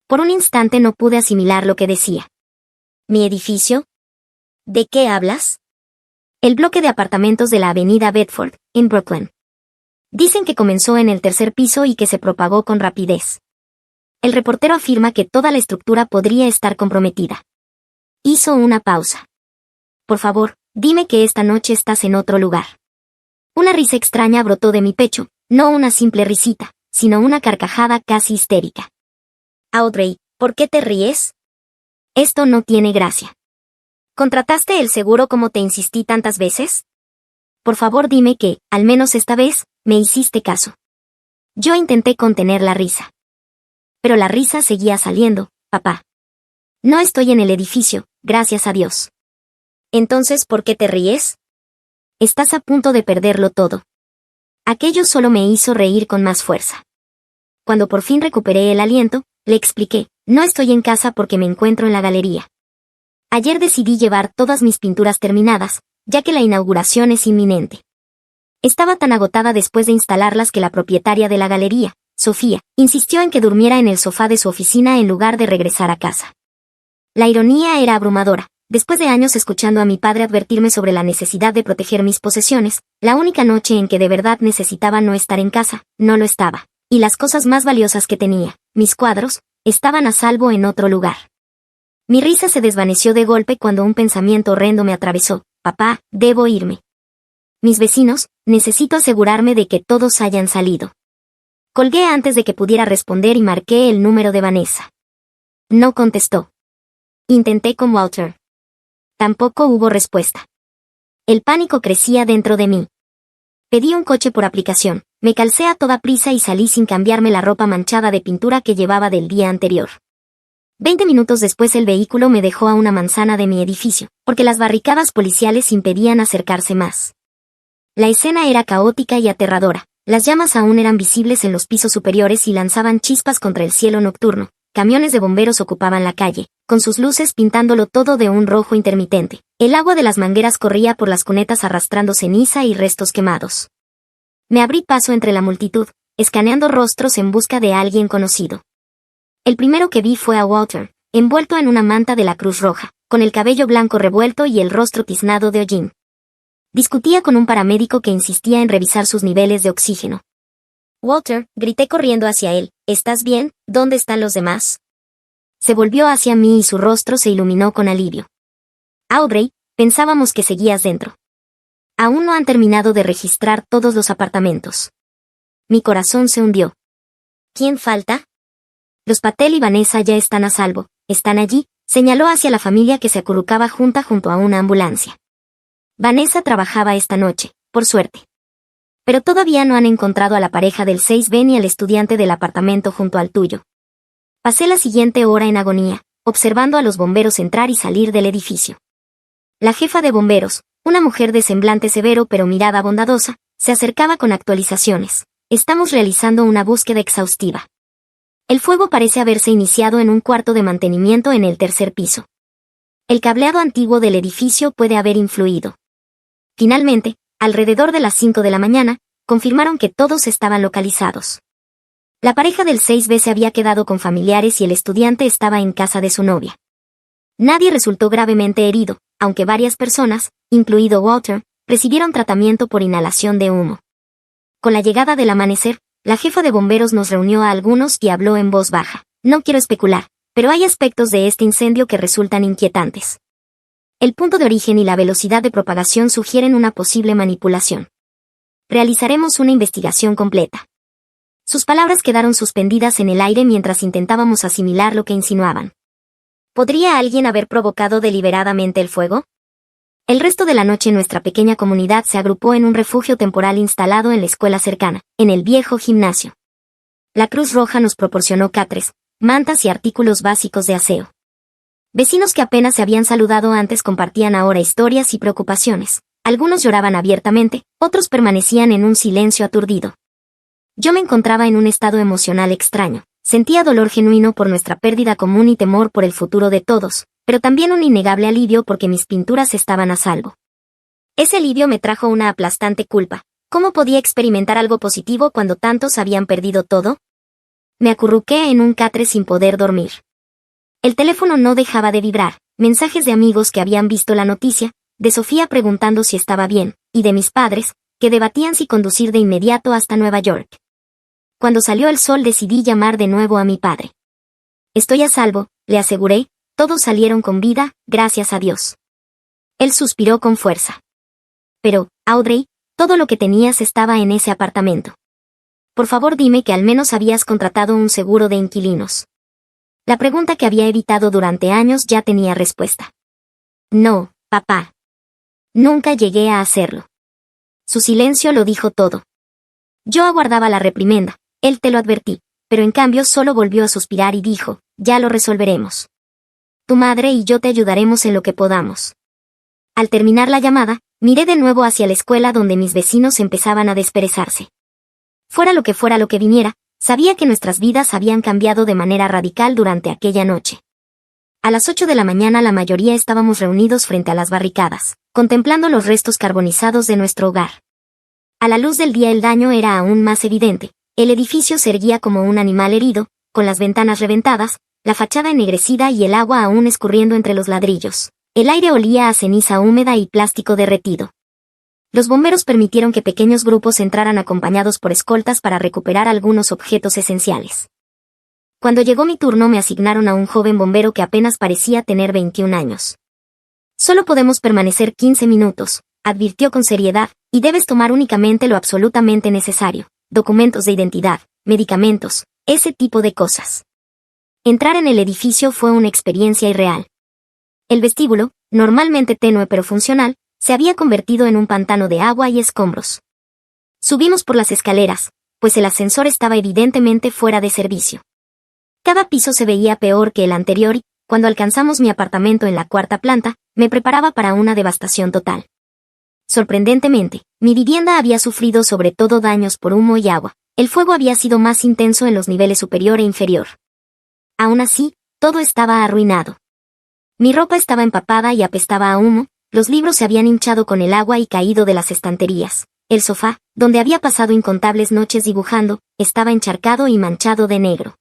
Por un instante no pude asimilar lo que decía. ¿Mi edificio? ¿De qué hablas? El bloque de apartamentos de la avenida Bedford, en Brooklyn. Dicen que comenzó en el 3er piso y que se propagó con rapidez. El reportero afirma que toda la estructura podría estar comprometida. Hizo una pausa. Por favor, dime que esta noche estás en otro lugar. Una risa extraña brotó de mi pecho, no una simple risita, sino una carcajada casi histérica. Audrey, ¿por qué te ríes? Esto no tiene gracia. ¿Contrataste el seguro como te insistí tantas veces? Por favor dime que, al menos esta vez, me hiciste caso. Yo intenté contener la risa. Pero la risa seguía saliendo, papá. No estoy en el edificio, gracias a Dios. Entonces, ¿por qué te ríes? Estás a punto de perderlo todo. Aquello solo me hizo reír con más fuerza. Cuando por fin recuperé el aliento, le expliqué, no estoy en casa porque me encuentro en la galería. Ayer decidí llevar todas mis pinturas terminadas, ya que la inauguración es inminente. Estaba tan agotada después de instalarlas que la propietaria de la galería, Sofía, insistió en que durmiera en el sofá de su oficina en lugar de regresar a casa. La ironía era abrumadora. Después de años escuchando a mi padre advertirme sobre la necesidad de proteger mis posesiones, la única noche en que de verdad necesitaba no estar en casa, no lo estaba. Y las cosas más valiosas que tenía, mis cuadros, estaban a salvo en otro lugar. Mi risa se desvaneció de golpe cuando un pensamiento horrendo me atravesó. Papá, debo irme. Mis vecinos, necesito asegurarme de que todos hayan salido. Colgué antes de que pudiera responder y marqué el número de Vanessa. No contestó. Intenté con Walter. Tampoco hubo respuesta. El pánico crecía dentro de mí. Pedí un coche por aplicación, me calcé a toda prisa y salí sin cambiarme la ropa manchada de pintura que llevaba del día anterior. 20 minutos después el vehículo me dejó a una manzana de mi edificio, porque las barricadas policiales impedían acercarse más. La escena era caótica y aterradora. Las llamas aún eran visibles en los pisos superiores y lanzaban chispas contra el cielo nocturno. Camiones de bomberos ocupaban la calle, con sus luces pintándolo todo de un rojo intermitente. El agua de las mangueras corría por las cunetas arrastrando ceniza y restos quemados. Me abrí paso entre la multitud, escaneando rostros en busca de alguien conocido. El primero que vi fue a Walter, envuelto en una manta de la Cruz Roja, con el cabello blanco revuelto y el rostro tiznado de hollín. Discutía con un paramédico que insistía en revisar sus niveles de oxígeno. Walter, grité corriendo hacia él, ¿estás bien? ¿Dónde están los demás? Se volvió hacia mí y su rostro se iluminó con alivio. Audrey, pensábamos que seguías dentro. Aún no han terminado de registrar todos los apartamentos. Mi corazón se hundió. ¿Quién falta? Los Patel y Vanessa ya están a salvo, están allí, señaló hacia la familia que se acurrucaba junto a una ambulancia. Vanessa trabajaba esta noche, por suerte. Pero todavía no han encontrado a la pareja del 6B ni al estudiante del apartamento junto al tuyo. Pasé la siguiente hora en agonía, observando a los bomberos entrar y salir del edificio. La jefa de bomberos, una mujer de semblante severo pero mirada bondadosa, se acercaba con actualizaciones. Estamos realizando una búsqueda exhaustiva. El fuego parece haberse iniciado en un cuarto de mantenimiento en el tercer piso. El cableado antiguo del edificio puede haber influido. Finalmente, alrededor de las 5 de la mañana, confirmaron que todos estaban localizados. La pareja del 6B se había quedado con familiares y el estudiante estaba en casa de su novia. Nadie resultó gravemente herido, aunque varias personas, incluido Walter, recibieron tratamiento por inhalación de humo. Con la llegada del amanecer, la jefa de bomberos nos reunió a algunos y habló en voz baja. No quiero especular, pero hay aspectos de este incendio que resultan inquietantes. El punto de origen y la velocidad de propagación sugieren una posible manipulación. Realizaremos una investigación completa. Sus palabras quedaron suspendidas en el aire mientras intentábamos asimilar lo que insinuaban. ¿Podría alguien haber provocado deliberadamente el fuego? El resto de la noche nuestra pequeña comunidad se agrupó en un refugio temporal instalado en la escuela cercana, en el viejo gimnasio. La Cruz Roja nos proporcionó catres, mantas y artículos básicos de aseo. Vecinos que apenas se habían saludado antes compartían ahora historias y preocupaciones. Algunos lloraban abiertamente, otros permanecían en un silencio aturdido. Yo me encontraba en un estado emocional extraño. Sentía dolor genuino por nuestra pérdida común y temor por el futuro de todos, pero también un innegable alivio porque mis pinturas estaban a salvo. Ese alivio me trajo una aplastante culpa. ¿Cómo podía experimentar algo positivo cuando tantos habían perdido todo? Me acurruqué en un catre sin poder dormir. El teléfono no dejaba de vibrar, mensajes de amigos que habían visto la noticia, de Sofía preguntando si estaba bien, y de mis padres, que debatían si conducir de inmediato hasta Nueva York. Cuando salió el sol decidí llamar de nuevo a mi padre. Estoy a salvo, le aseguré, todos salieron con vida, gracias a Dios. Él suspiró con fuerza. Pero, Audrey, todo lo que tenías estaba en ese apartamento. Por favor dime que al menos habías contratado un seguro de inquilinos. La pregunta que había evitado durante años ya tenía respuesta. No, papá. Nunca llegué a hacerlo. Su silencio lo dijo todo. Yo aguardaba la reprimenda, él te lo advertí, pero en cambio solo volvió a suspirar y dijo, ya lo resolveremos. Tu madre y yo te ayudaremos en lo que podamos. Al terminar la llamada, miré de nuevo hacia la escuela donde mis vecinos empezaban a desperezarse. Fuera lo que viniera, sabía que nuestras vidas habían cambiado de manera radical durante aquella noche. A las 8 de la mañana la mayoría estábamos reunidos frente a las barricadas, contemplando los restos carbonizados de nuestro hogar. A la luz del día el daño era aún más evidente. El edificio se erguía como un animal herido, con las ventanas reventadas, la fachada ennegrecida y el agua aún escurriendo entre los ladrillos. El aire olía a ceniza húmeda y plástico derretido. Los bomberos permitieron que pequeños grupos entraran acompañados por escoltas para recuperar algunos objetos esenciales. Cuando llegó mi turno me asignaron a un joven bombero que apenas parecía tener 21 años. Solo podemos permanecer 15 minutos, advirtió con seriedad, y debes tomar únicamente lo absolutamente necesario, documentos de identidad, medicamentos, ese tipo de cosas. Entrar en el edificio fue una experiencia irreal. El vestíbulo, normalmente tenue pero funcional, se había convertido en un pantano de agua y escombros. Subimos por las escaleras, pues el ascensor estaba evidentemente fuera de servicio. Cada piso se veía peor que el anterior y, cuando alcanzamos mi apartamento en la 4ª planta, me preparaba para una devastación total. Sorprendentemente, mi vivienda había sufrido sobre todo daños por humo y agua. El fuego había sido más intenso en los niveles superior e inferior. Aún así, todo estaba arruinado. Mi ropa estaba empapada y apestaba a humo, los libros se habían hinchado con el agua y caído de las estanterías. El sofá, donde había pasado incontables noches dibujando, estaba encharcado y manchado de negro.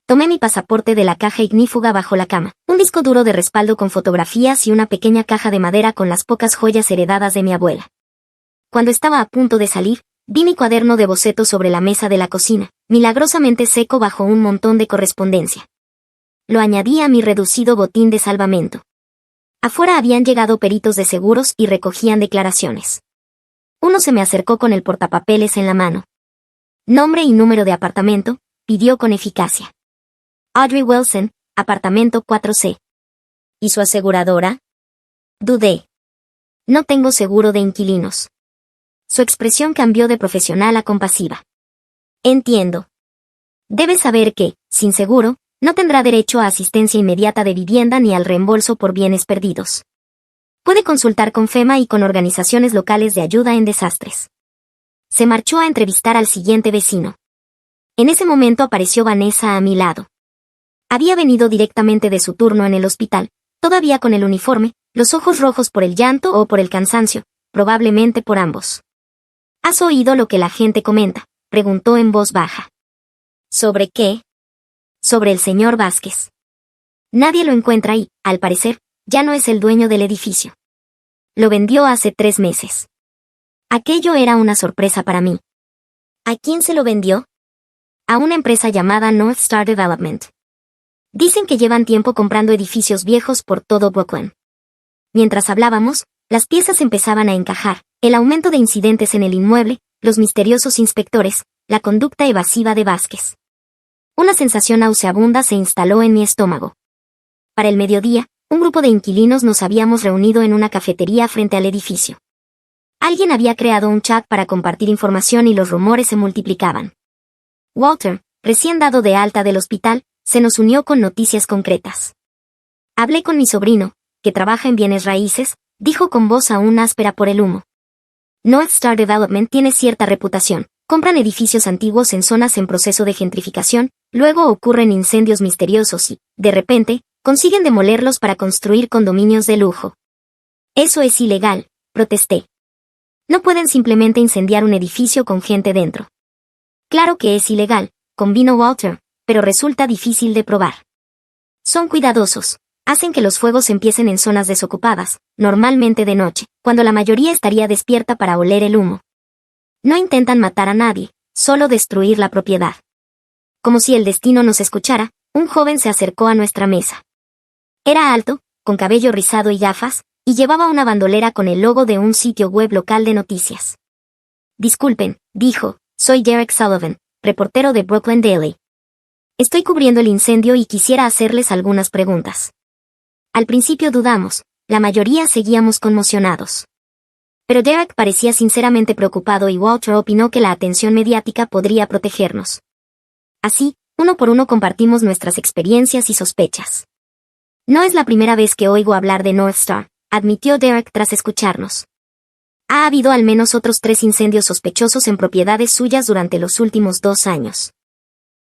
Tomé mi pasaporte de la caja ignífuga bajo la cama, un disco duro de respaldo con fotografías y una pequeña caja de madera con las pocas joyas heredadas de mi abuela. Cuando estaba a punto de salir, vi mi cuaderno de bocetos sobre la mesa de la cocina, milagrosamente seco bajo un montón de correspondencia. Lo añadí a mi reducido botín de salvamento. Afuera habían llegado peritos de seguros y recogían declaraciones. Uno se me acercó con el portapapeles en la mano. Nombre y número de apartamento, pidió con eficacia. Audrey Wilson, apartamento 4C. ¿Y su aseguradora? Dudé. No tengo seguro de inquilinos. Su expresión cambió de profesional a compasiva. Entiendo. Debe saber que, sin seguro, no tendrá derecho a asistencia inmediata de vivienda ni al reembolso por bienes perdidos. Puede consultar con FEMA y con organizaciones locales de ayuda en desastres. Se marchó a entrevistar al siguiente vecino. En ese momento apareció Vanessa a mi lado. Había venido directamente de su turno en el hospital, todavía con el uniforme, los ojos rojos por el llanto o por el cansancio, probablemente por ambos. ¿Has oído lo que la gente comenta?, preguntó en voz baja. ¿Sobre qué? Sobre el señor Vázquez. Nadie lo encuentra y, al parecer, ya no es el dueño del edificio. Lo vendió hace 3 meses. Aquello era una sorpresa para mí. ¿A quién se lo vendió? A una empresa llamada North Star Development. Dicen que llevan tiempo comprando edificios viejos por todo Brooklyn. Mientras hablábamos, las piezas empezaban a encajar, el aumento de incidentes en el inmueble, los misteriosos inspectores, la conducta evasiva de Vázquez. Una sensación nauseabunda se instaló en mi estómago. Para el mediodía, un grupo de inquilinos nos habíamos reunido en una cafetería frente al edificio. Alguien había creado un chat para compartir información y los rumores se multiplicaban. Walter, recién dado de alta del hospital, se nos unió con noticias concretas. Hablé con mi sobrino, que trabaja en bienes raíces, dijo con voz aún áspera por el humo. North Star Development tiene cierta reputación. Compran edificios antiguos en zonas en proceso de gentrificación, luego ocurren incendios misteriosos y, de repente, consiguen demolerlos para construir condominios de lujo. Eso es ilegal, protesté. No pueden simplemente incendiar un edificio con gente dentro. Claro que es ilegal, convino Walter, pero resulta difícil de probar. Son cuidadosos. Hacen que los fuegos empiecen en zonas desocupadas, normalmente de noche, cuando la mayoría estaría despierta para oler el humo. No intentan matar a nadie, solo destruir la propiedad. Como si el destino nos escuchara, un joven se acercó a nuestra mesa. Era alto, con cabello rizado y gafas, y llevaba una bandolera con el logo de un sitio web local de noticias. Disculpen, dijo, soy Derek Sullivan, reportero de Brooklyn Daily. Estoy cubriendo el incendio y quisiera hacerles algunas preguntas. Al principio dudamos, la mayoría seguíamos conmocionados. Pero Derek parecía sinceramente preocupado y Walter opinó que la atención mediática podría protegernos. Así, uno por uno compartimos nuestras experiencias y sospechas. No es la primera vez que oigo hablar de North Star, admitió Derek tras escucharnos. Ha habido al menos otros 3 incendios sospechosos en propiedades suyas durante los últimos 2 años.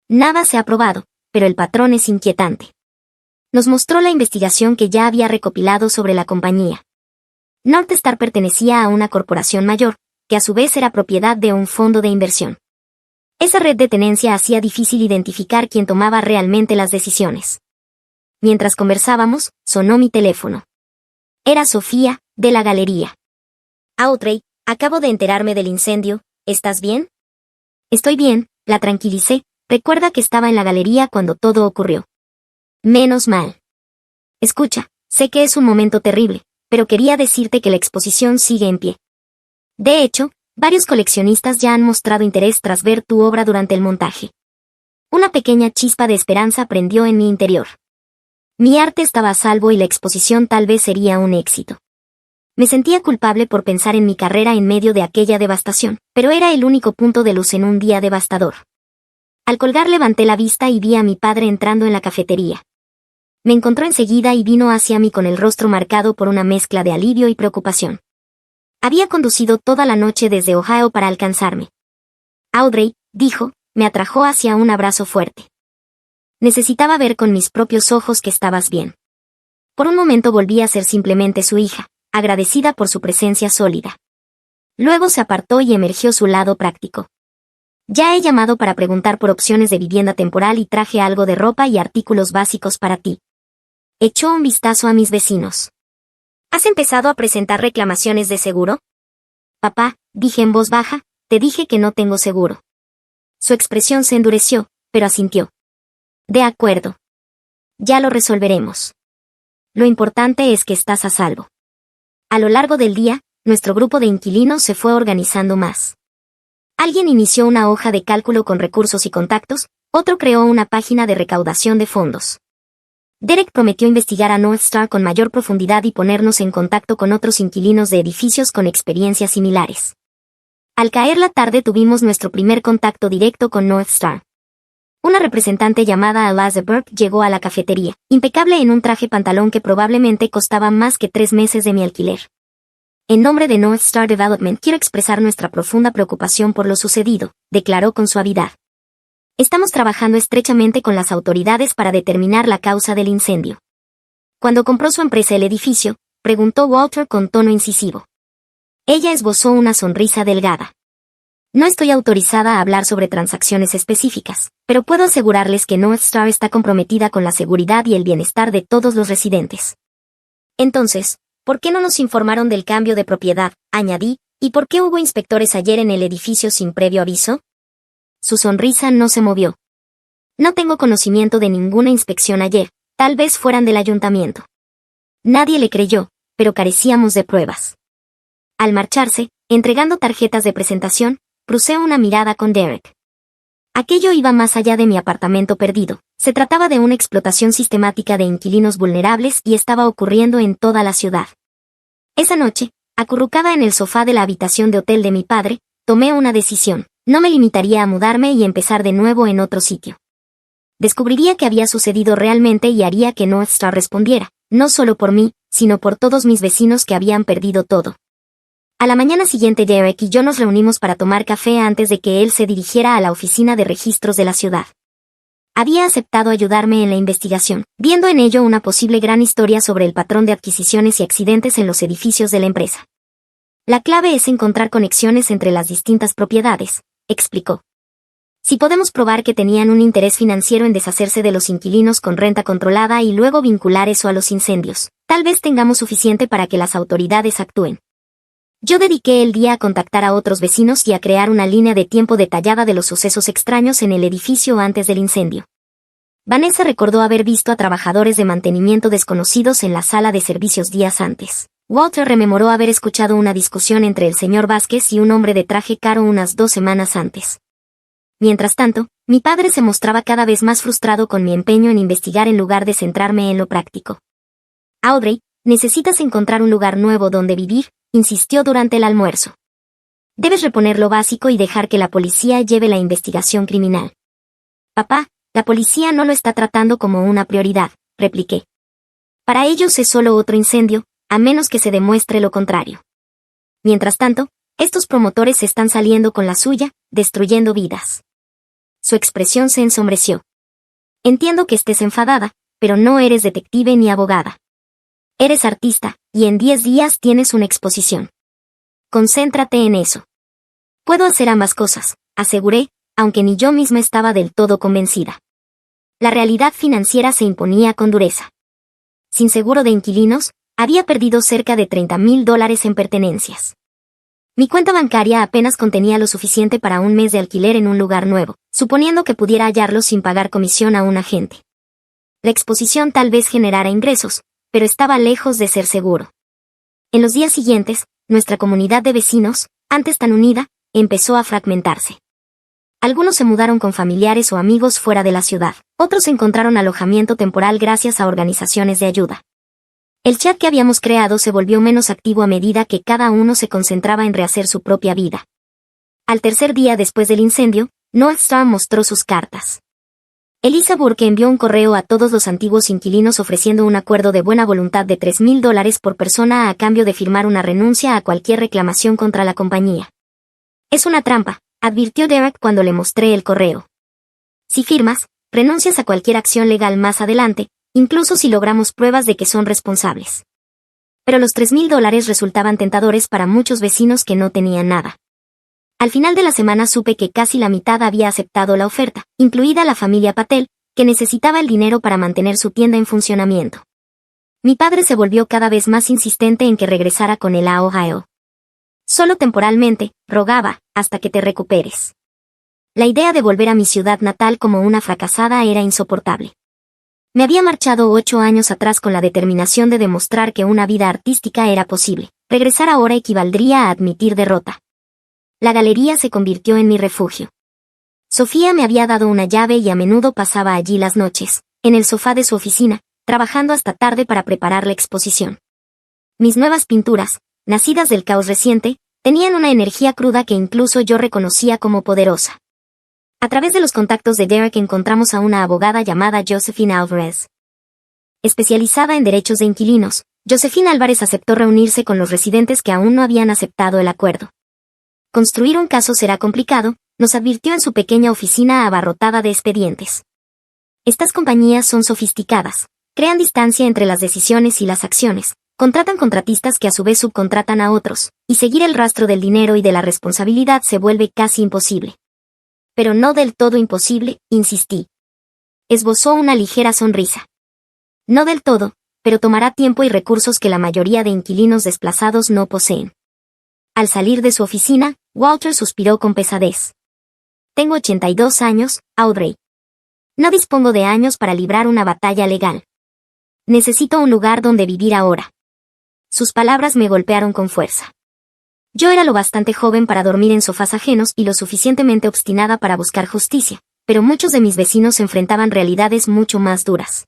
Nada se ha probado, pero el patrón es inquietante. Nos mostró la investigación que ya había recopilado sobre la compañía. North Star pertenecía a una corporación mayor, que a su vez era propiedad de un fondo de inversión. Esa red de tenencia hacía difícil identificar quién tomaba realmente las decisiones. Mientras conversábamos, sonó mi teléfono. Era Sofía, de la galería. Audrey, acabo de enterarme del incendio, ¿estás bien? Estoy bien, la tranquilicé, recuerda que estaba en la galería cuando todo ocurrió. Menos mal. Escucha, sé que es un momento terrible, pero quería decirte que la exposición sigue en pie. De hecho, varios coleccionistas ya han mostrado interés tras ver tu obra durante el montaje. Una pequeña chispa de esperanza prendió en mi interior. Mi arte estaba a salvo y la exposición tal vez sería un éxito. Me sentía culpable por pensar en mi carrera en medio de aquella devastación, pero era el único punto de luz en un día devastador. Al colgar levanté la vista y vi a mi padre entrando en la cafetería. Me encontró enseguida y vino hacia mí con el rostro marcado por una mezcla de alivio y preocupación. Había conducido toda la noche desde Ohio para alcanzarme. Audrey, dijo, me atrajo hacia un abrazo fuerte. Necesitaba ver con mis propios ojos que estabas bien. Por un momento volví a ser simplemente su hija, agradecida por su presencia sólida. Luego se apartó y emergió su lado práctico. Ya he llamado para preguntar por opciones de vivienda temporal y traje algo de ropa y artículos básicos para ti. Echó un vistazo a mis vecinos. ¿Has empezado a presentar reclamaciones de seguro? Papá, dije en voz baja, te dije que no tengo seguro. Su expresión se endureció, pero asintió. De acuerdo. Ya lo resolveremos. Lo importante es que estás a salvo. A lo largo del día, nuestro grupo de inquilinos se fue organizando más. Alguien inició una hoja de cálculo con recursos y contactos, otro creó una página de recaudación de fondos. Derek prometió investigar a North Star con mayor profundidad y ponernos en contacto con otros inquilinos de edificios con experiencias similares. Al caer la tarde tuvimos nuestro primer contacto directo con North Star. Una representante llamada Eliza Burke llegó a la cafetería, impecable en un traje pantalón que probablemente costaba más que 3 meses de mi alquiler. En nombre de North Star Development quiero expresar nuestra profunda preocupación por lo sucedido, declaró con suavidad. Estamos trabajando estrechamente con las autoridades para determinar la causa del incendio. Cuando compró su empresa el edificio, preguntó Walter con tono incisivo. Ella esbozó una sonrisa delgada. No estoy autorizada a hablar sobre transacciones específicas, pero puedo asegurarles que North Star está comprometida con la seguridad y el bienestar de todos los residentes. Entonces, ¿por qué no nos informaron del cambio de propiedad?, añadí, ¿y por qué hubo inspectores ayer en el edificio sin previo aviso? Su sonrisa no se movió. No tengo conocimiento de ninguna inspección ayer, tal vez fueran del ayuntamiento. Nadie le creyó, pero carecíamos de pruebas. Al marcharse, entregando tarjetas de presentación, crucé una mirada con Derek. Aquello iba más allá de mi apartamento perdido, se trataba de una explotación sistemática de inquilinos vulnerables y estaba ocurriendo en toda la ciudad. Esa noche, acurrucada en el sofá de la habitación de hotel de mi padre, tomé una decisión. No me limitaría a mudarme y empezar de nuevo en otro sitio. Descubriría qué había sucedido realmente y haría que North Star respondiera, no solo por mí, sino por todos mis vecinos que habían perdido todo. A la mañana siguiente Derek y yo nos reunimos para tomar café antes de que él se dirigiera a la oficina de registros de la ciudad. Había aceptado ayudarme en la investigación, viendo en ello una posible gran historia sobre el patrón de adquisiciones y accidentes en los edificios de la empresa. La clave es encontrar conexiones entre las distintas propiedades, explicó. Si podemos probar que tenían un interés financiero en deshacerse de los inquilinos con renta controlada y luego vincular eso a los incendios, tal vez tengamos suficiente para que las autoridades actúen. Yo dediqué el día a contactar a otros vecinos y a crear una línea de tiempo detallada de los sucesos extraños en el edificio antes del incendio. Vanessa recordó haber visto a trabajadores de mantenimiento desconocidos en la sala de servicios días antes. Walter rememoró haber escuchado una discusión entre el señor Vázquez y un hombre de traje caro unas 2 semanas antes. Mientras tanto, mi padre se mostraba cada vez más frustrado con mi empeño en investigar en lugar de centrarme en lo práctico. Audrey, necesitas encontrar un lugar nuevo donde vivir, insistió durante el almuerzo. Debes reponer lo básico y dejar que la policía lleve la investigación criminal. Papá, la policía no lo está tratando como una prioridad, repliqué. Para ellos es solo otro incendio, a menos que se demuestre lo contrario. Mientras tanto, estos promotores están saliendo con la suya, destruyendo vidas. Su expresión se ensombreció. Entiendo que estés enfadada, pero no eres detective ni abogada. Eres artista, y en 10 días tienes una exposición. Concéntrate en eso. Puedo hacer ambas cosas, aseguré, aunque ni yo misma estaba del todo convencida. La realidad financiera se imponía con dureza. Sin seguro de inquilinos, había perdido cerca de $30,000 en pertenencias. Mi cuenta bancaria apenas contenía lo suficiente para un mes de alquiler en un lugar nuevo, suponiendo que pudiera hallarlo sin pagar comisión a un agente. La exposición tal vez generara ingresos, pero estaba lejos de ser seguro. En los días siguientes, nuestra comunidad de vecinos, antes tan unida, empezó a fragmentarse. Algunos se mudaron con familiares o amigos fuera de la ciudad, otros encontraron alojamiento temporal gracias a organizaciones de ayuda. El chat que habíamos creado se volvió menos activo a medida que cada uno se concentraba en rehacer su propia vida. Al tercer día después del incendio, North Star mostró sus cartas. Elisa Burke envió un correo a todos los antiguos inquilinos ofreciendo un acuerdo de buena voluntad de $3,000 por persona a cambio de firmar una renuncia a cualquier reclamación contra la compañía. Es una trampa, advirtió Derek cuando le mostré el correo. Si firmas, renuncias a cualquier acción legal más adelante, incluso si logramos pruebas de que son responsables. Pero los $3,000 resultaban tentadores para muchos vecinos que no tenían nada. Al final de la semana supe que casi la mitad había aceptado la oferta, incluida la familia Patel, que necesitaba el dinero para mantener su tienda en funcionamiento. Mi padre se volvió cada vez más insistente en que regresara con él a Ohio. Solo temporalmente, rogaba, hasta que te recuperes. La idea de volver a mi ciudad natal como una fracasada era insoportable. Me había marchado 8 años atrás con la determinación de demostrar que una vida artística era posible. Regresar ahora equivaldría a admitir derrota. La galería se convirtió en mi refugio. Sofía me había dado una llave y a menudo pasaba allí las noches, en el sofá de su oficina, trabajando hasta tarde para preparar la exposición. Mis nuevas pinturas, nacidas del caos reciente, tenían una energía cruda que incluso yo reconocía como poderosa. A través de los contactos de Derek encontramos a una abogada llamada Josephine Alvarez. Especializada en derechos de inquilinos, Josephine Álvarez aceptó reunirse con los residentes que aún no habían aceptado el acuerdo. Construir un caso será complicado, nos advirtió en su pequeña oficina abarrotada de expedientes. Estas compañías son sofisticadas, crean distancia entre las decisiones y las acciones, contratan contratistas que a su vez subcontratan a otros, y seguir el rastro del dinero y de la responsabilidad se vuelve casi imposible. Pero no del todo imposible, insistí. Esbozó una ligera sonrisa. No del todo, pero tomará tiempo y recursos que la mayoría de inquilinos desplazados no poseen. Al salir de su oficina, Walter suspiró con pesadez. Tengo 82 años, Audrey. No dispongo de años para librar una batalla legal. Necesito un lugar donde vivir ahora. Sus palabras me golpearon con fuerza. Yo era lo bastante joven para dormir en sofás ajenos y lo suficientemente obstinada para buscar justicia, pero muchos de mis vecinos enfrentaban realidades mucho más duras.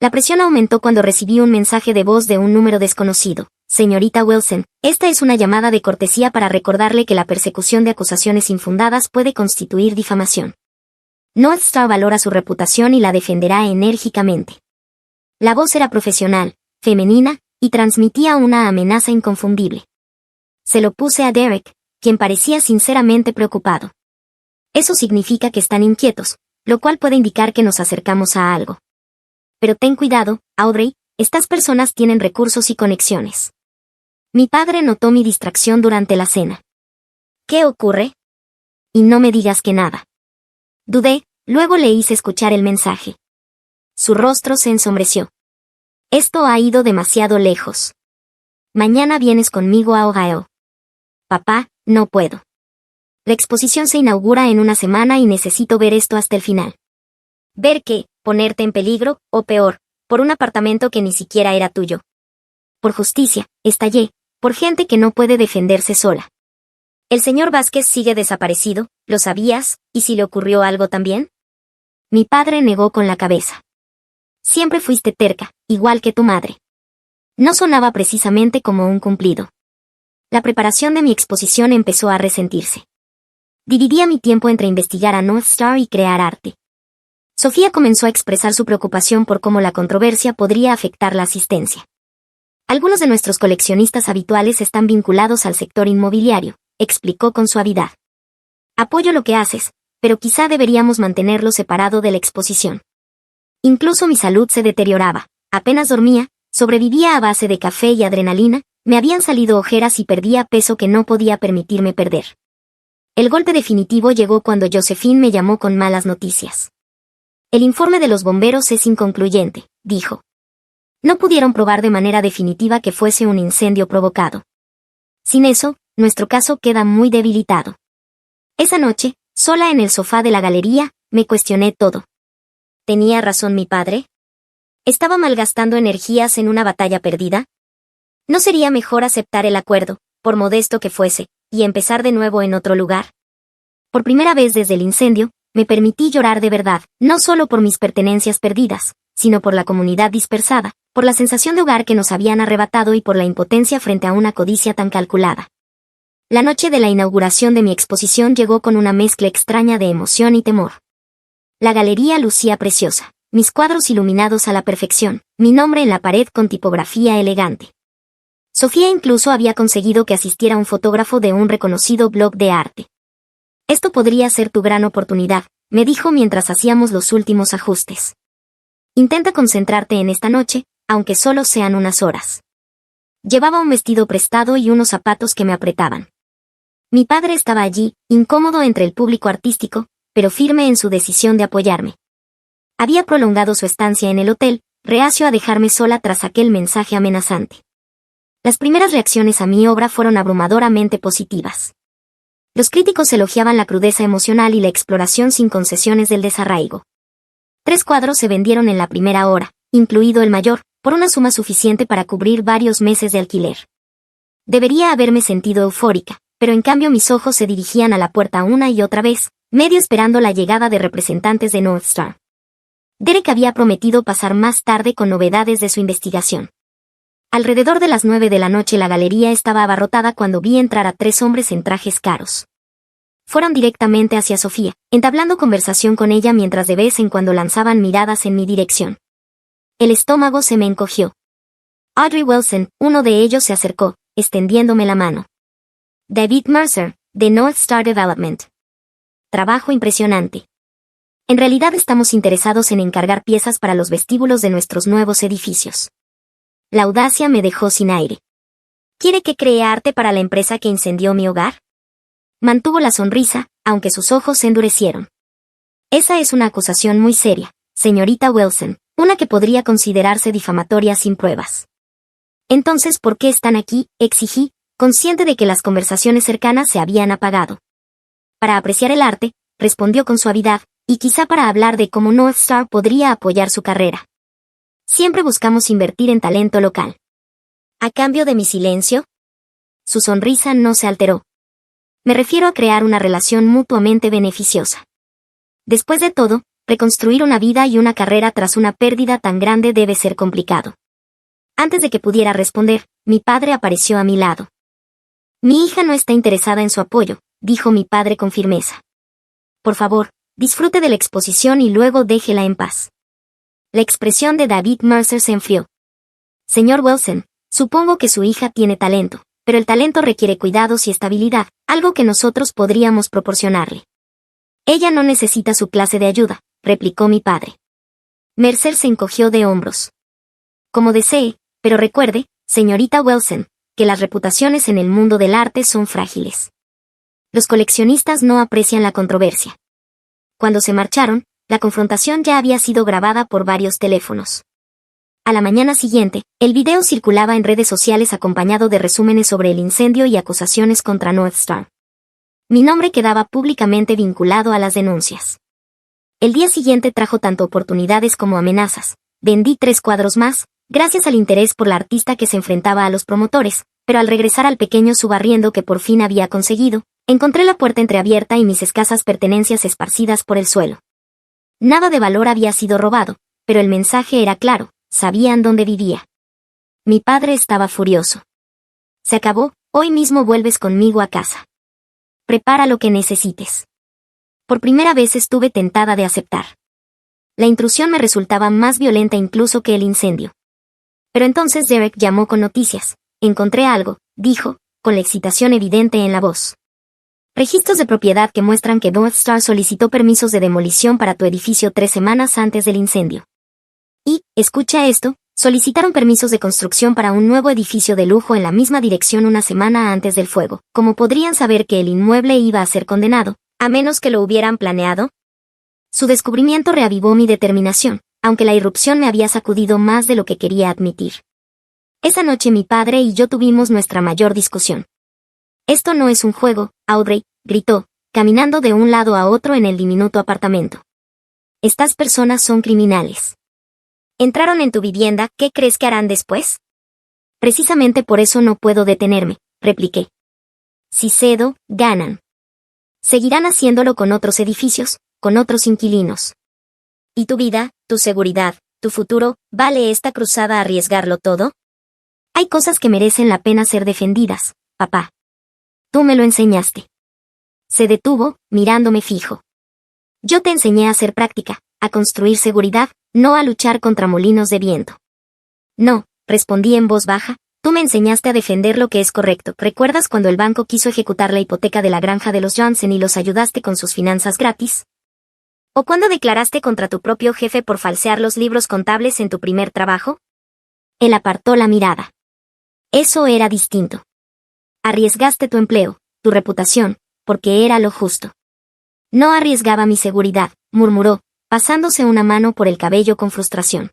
La presión aumentó cuando recibí un mensaje de voz de un número desconocido. Señorita Wilson, esta es una llamada de cortesía para recordarle que la persecución de acusaciones infundadas puede constituir difamación. North Star valora su reputación y la defenderá enérgicamente. La voz era profesional, femenina, y transmitía una amenaza inconfundible. Se lo puse a Derek, quien parecía sinceramente preocupado. Eso significa que están inquietos, lo cual puede indicar que nos acercamos a algo. Pero ten cuidado, Audrey, estas personas tienen recursos y conexiones. Mi padre notó mi distracción durante la cena. ¿Qué ocurre? Y no me digas que nada. Dudé, luego le hice escuchar el mensaje. Su rostro se ensombreció. Esto ha ido demasiado lejos. Mañana vienes conmigo a Ohio. Papá, no puedo. La exposición se inaugura en una semana y necesito ver esto hasta el final. ¿Ver qué? ¿Ponerte en peligro, o peor, por un apartamento que ni siquiera era tuyo? Por justicia, estallé, por gente que no puede defenderse sola. El señor Vázquez sigue desaparecido, ¿lo sabías? ¿Y si le ocurrió algo también? Mi padre negó con la cabeza. Siempre fuiste terca, igual que tu madre. No sonaba precisamente como un cumplido. La preparación de mi exposición empezó a resentirse. Dividía mi tiempo entre investigar a North Star y crear arte. Sofía comenzó a expresar su preocupación por cómo la controversia podría afectar la asistencia. Algunos de nuestros coleccionistas habituales están vinculados al sector inmobiliario, explicó con suavidad. Apoyo lo que haces, pero quizá deberíamos mantenerlo separado de la exposición. Incluso mi salud se deterioraba, apenas dormía, sobrevivía a base de café y adrenalina, me habían salido ojeras y perdía peso que no podía permitirme perder. El golpe definitivo llegó cuando Josephine me llamó con malas noticias. El informe de los bomberos es inconcluyente, dijo. No pudieron probar de manera definitiva que fuese un incendio provocado. Sin eso, nuestro caso queda muy debilitado. Esa noche, sola en el sofá de la galería, me cuestioné todo. ¿Tenía razón mi padre? ¿Estaba malgastando energías en una batalla perdida? ¿No sería mejor aceptar el acuerdo, por modesto que fuese, y empezar de nuevo en otro lugar? Por primera vez desde el incendio, me permití llorar de verdad, no solo por mis pertenencias perdidas, sino por la comunidad dispersada, por la sensación de hogar que nos habían arrebatado y por la impotencia frente a una codicia tan calculada. La noche de la inauguración de mi exposición llegó con una mezcla extraña de emoción y temor. La galería lucía preciosa, mis cuadros iluminados a la perfección, mi nombre en la pared con tipografía elegante. Sofía incluso había conseguido que asistiera un fotógrafo de un reconocido blog de arte. Esto podría ser tu gran oportunidad, me dijo mientras hacíamos los últimos ajustes. Intenta concentrarte en esta noche, aunque solo sean unas horas. Llevaba un vestido prestado y unos zapatos que me apretaban. Mi padre estaba allí, incómodo entre el público artístico, pero firme en su decisión de apoyarme. Había prolongado su estancia en el hotel, reacio a dejarme sola tras aquel mensaje amenazante. Las primeras reacciones a mi obra fueron abrumadoramente positivas. Los críticos elogiaban la crudeza emocional y la exploración sin concesiones del desarraigo. 3 cuadros se vendieron en la primera hora, incluido el mayor, por una suma suficiente para cubrir varios meses de alquiler. Debería haberme sentido eufórica, pero en cambio mis ojos se dirigían a la puerta una y otra vez, medio esperando la llegada de representantes de North Star. Derek había prometido pasar más tarde con novedades de su investigación. Alrededor de las 9 de la noche la galería estaba abarrotada cuando vi entrar a 3 hombres en trajes caros. Fueron directamente hacia Sofía, entablando conversación con ella mientras de vez en cuando lanzaban miradas en mi dirección. El estómago se me encogió. Audrey Wilson, uno de ellos se acercó, extendiéndome la mano. David Mercer, de North Star Development. Trabajo impresionante. En realidad estamos interesados en encargar piezas para los vestíbulos de nuestros nuevos edificios. La audacia me dejó sin aire. ¿Quiere que cree arte para la empresa que incendió mi hogar? Mantuvo la sonrisa, aunque sus ojos se endurecieron. Esa es una acusación muy seria, señorita Wilson, una que podría considerarse difamatoria sin pruebas. Entonces, ¿por qué están aquí?, exigí, consciente de que las conversaciones cercanas se habían apagado. Para apreciar el arte, respondió con suavidad, y quizá para hablar de cómo North Star podría apoyar su carrera. Siempre buscamos invertir en talento local. ¿A cambio de mi silencio? Su sonrisa no se alteró. Me refiero a crear una relación mutuamente beneficiosa. Después de todo, reconstruir una vida y una carrera tras una pérdida tan grande debe ser complicado. Antes de que pudiera responder, mi padre apareció a mi lado. Mi hija no está interesada en su apoyo, dijo mi padre con firmeza. Por favor, disfrute de la exposición y luego déjela en paz. La expresión de David Mercer se enfrió. Señor Wilson, supongo que su hija tiene talento, pero el talento requiere cuidados y estabilidad, algo que nosotros podríamos proporcionarle. Ella no necesita su clase de ayuda, replicó mi padre. Mercer se encogió de hombros. Como desee, pero recuerde, señorita Wilson, que las reputaciones en el mundo del arte son frágiles. Los coleccionistas no aprecian la controversia. Cuando se marcharon, la confrontación ya había sido grabada por varios teléfonos. A la mañana siguiente, el video circulaba en redes sociales acompañado de resúmenes sobre el incendio y acusaciones contra North Star. Mi nombre quedaba públicamente vinculado a las denuncias. El día siguiente trajo tanto oportunidades como amenazas. Vendí 3 cuadros más, gracias al interés por la artista que se enfrentaba a los promotores, pero al regresar al pequeño subarriendo que por fin había conseguido, encontré la puerta entreabierta y mis escasas pertenencias esparcidas por el suelo. Nada de valor había sido robado, pero el mensaje era claro, sabían dónde vivía. Mi padre estaba furioso. Se acabó, hoy mismo vuelves conmigo a casa. Prepara lo que necesites. Por primera vez estuve tentada de aceptar. La intrusión me resultaba más violenta incluso que el incendio. Pero entonces Derek llamó con noticias. Encontré algo, dijo, con la excitación evidente en la voz. Registros de propiedad que muestran que North Star solicitó permisos de demolición para tu edificio 3 semanas antes del incendio. Y, escucha esto, solicitaron permisos de construcción para un nuevo edificio de lujo en la misma dirección una semana antes del fuego. ¿Cómo podrían saber que el inmueble iba a ser condenado, a menos que lo hubieran planeado? Su descubrimiento reavivó mi determinación, aunque la irrupción me había sacudido más de lo que quería admitir. Esa noche mi padre y yo tuvimos nuestra mayor discusión. Esto no es un juego, Audrey, gritó, caminando de un lado a otro en el diminuto apartamento. Estas personas son criminales. Entraron en tu vivienda, ¿qué crees que harán después? Precisamente por eso no puedo detenerme, repliqué. Si cedo, ganan. Seguirán haciéndolo con otros edificios, con otros inquilinos. ¿Y tu vida, tu seguridad, tu futuro, vale esta cruzada arriesgarlo todo? Hay cosas que merecen la pena ser defendidas, papá. Tú me lo enseñaste. Se detuvo, mirándome fijo. Yo te enseñé a hacer práctica, a construir seguridad, no a luchar contra molinos de viento. No, respondí en voz baja, tú me enseñaste a defender lo que es correcto. ¿Recuerdas cuando el banco quiso ejecutar la hipoteca de la granja de los Johnson y los ayudaste con sus finanzas gratis? ¿O cuando declaraste contra tu propio jefe por falsear los libros contables en tu primer trabajo? Él apartó la mirada. Eso era distinto. Arriesgaste tu empleo, tu reputación, porque era lo justo. No arriesgaba mi seguridad, murmuró, pasándose una mano por el cabello con frustración.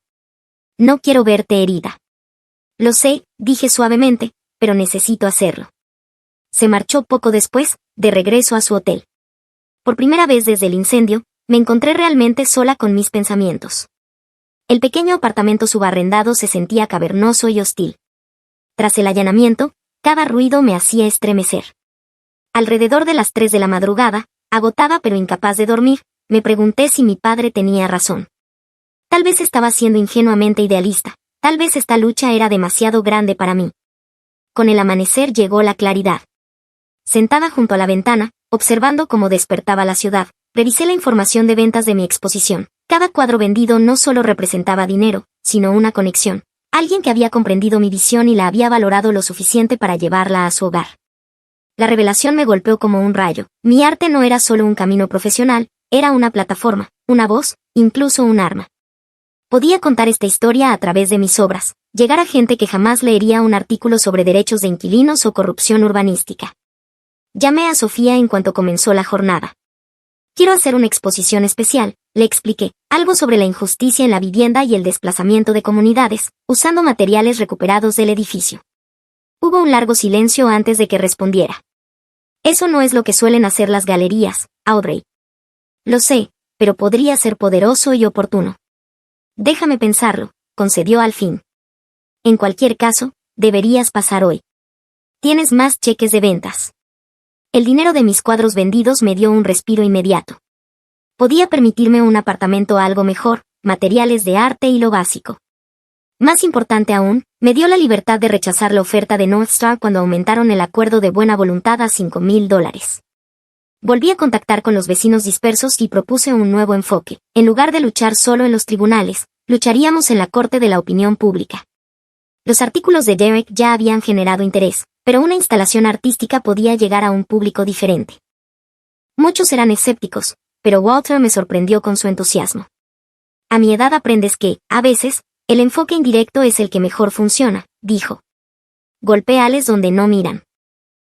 No quiero verte herida. Lo sé, dije suavemente, pero necesito hacerlo. Se marchó poco después, de regreso a su hotel. Por primera vez desde el incendio, me encontré realmente sola con mis pensamientos. El pequeño apartamento subarrendado se sentía cavernoso y hostil. Tras el allanamiento, cada ruido me hacía estremecer. Alrededor de las 3 de la madrugada, agotada pero incapaz de dormir, me pregunté si mi padre tenía razón. Tal vez estaba siendo ingenuamente idealista, tal vez esta lucha era demasiado grande para mí. Con el amanecer llegó la claridad. Sentada junto a la ventana, observando cómo despertaba la ciudad, revisé la información de ventas de mi exposición. Cada cuadro vendido no solo representaba dinero, sino una conexión. Alguien que había comprendido mi visión y la había valorado lo suficiente para llevarla a su hogar. La revelación me golpeó como un rayo. Mi arte no era solo un camino profesional, era una plataforma, una voz, incluso un arma. Podía contar esta historia a través de mis obras, llegar a gente que jamás leería un artículo sobre derechos de inquilinos o corrupción urbanística. Llamé a Sofía en cuanto comenzó la jornada. Quiero hacer una exposición especial, le expliqué, algo sobre la injusticia en la vivienda y el desplazamiento de comunidades, usando materiales recuperados del edificio. Hubo un largo silencio antes de que respondiera. Eso no es lo que suelen hacer las galerías, Audrey. Lo sé, pero podría ser poderoso y oportuno. Déjame pensarlo, concedió al fin. En cualquier caso, deberías pasar hoy. Tienes más cheques de ventas. El dinero de mis cuadros vendidos me dio un respiro inmediato. Podía permitirme un apartamento algo mejor, materiales de arte y lo básico. Más importante aún, me dio la libertad de rechazar la oferta de North Star cuando aumentaron el acuerdo de buena voluntad a $5,000. Volví a contactar con los vecinos dispersos y propuse un nuevo enfoque. En lugar de luchar solo en los tribunales, lucharíamos en la corte de la opinión pública. Los artículos de Derek ya habían generado interés, pero una instalación artística podía llegar a un público diferente. Muchos eran escépticos, pero Walter me sorprendió con su entusiasmo. A mi edad aprendes que, a veces, el enfoque indirecto es el que mejor funciona, dijo. Golpéales donde no miran.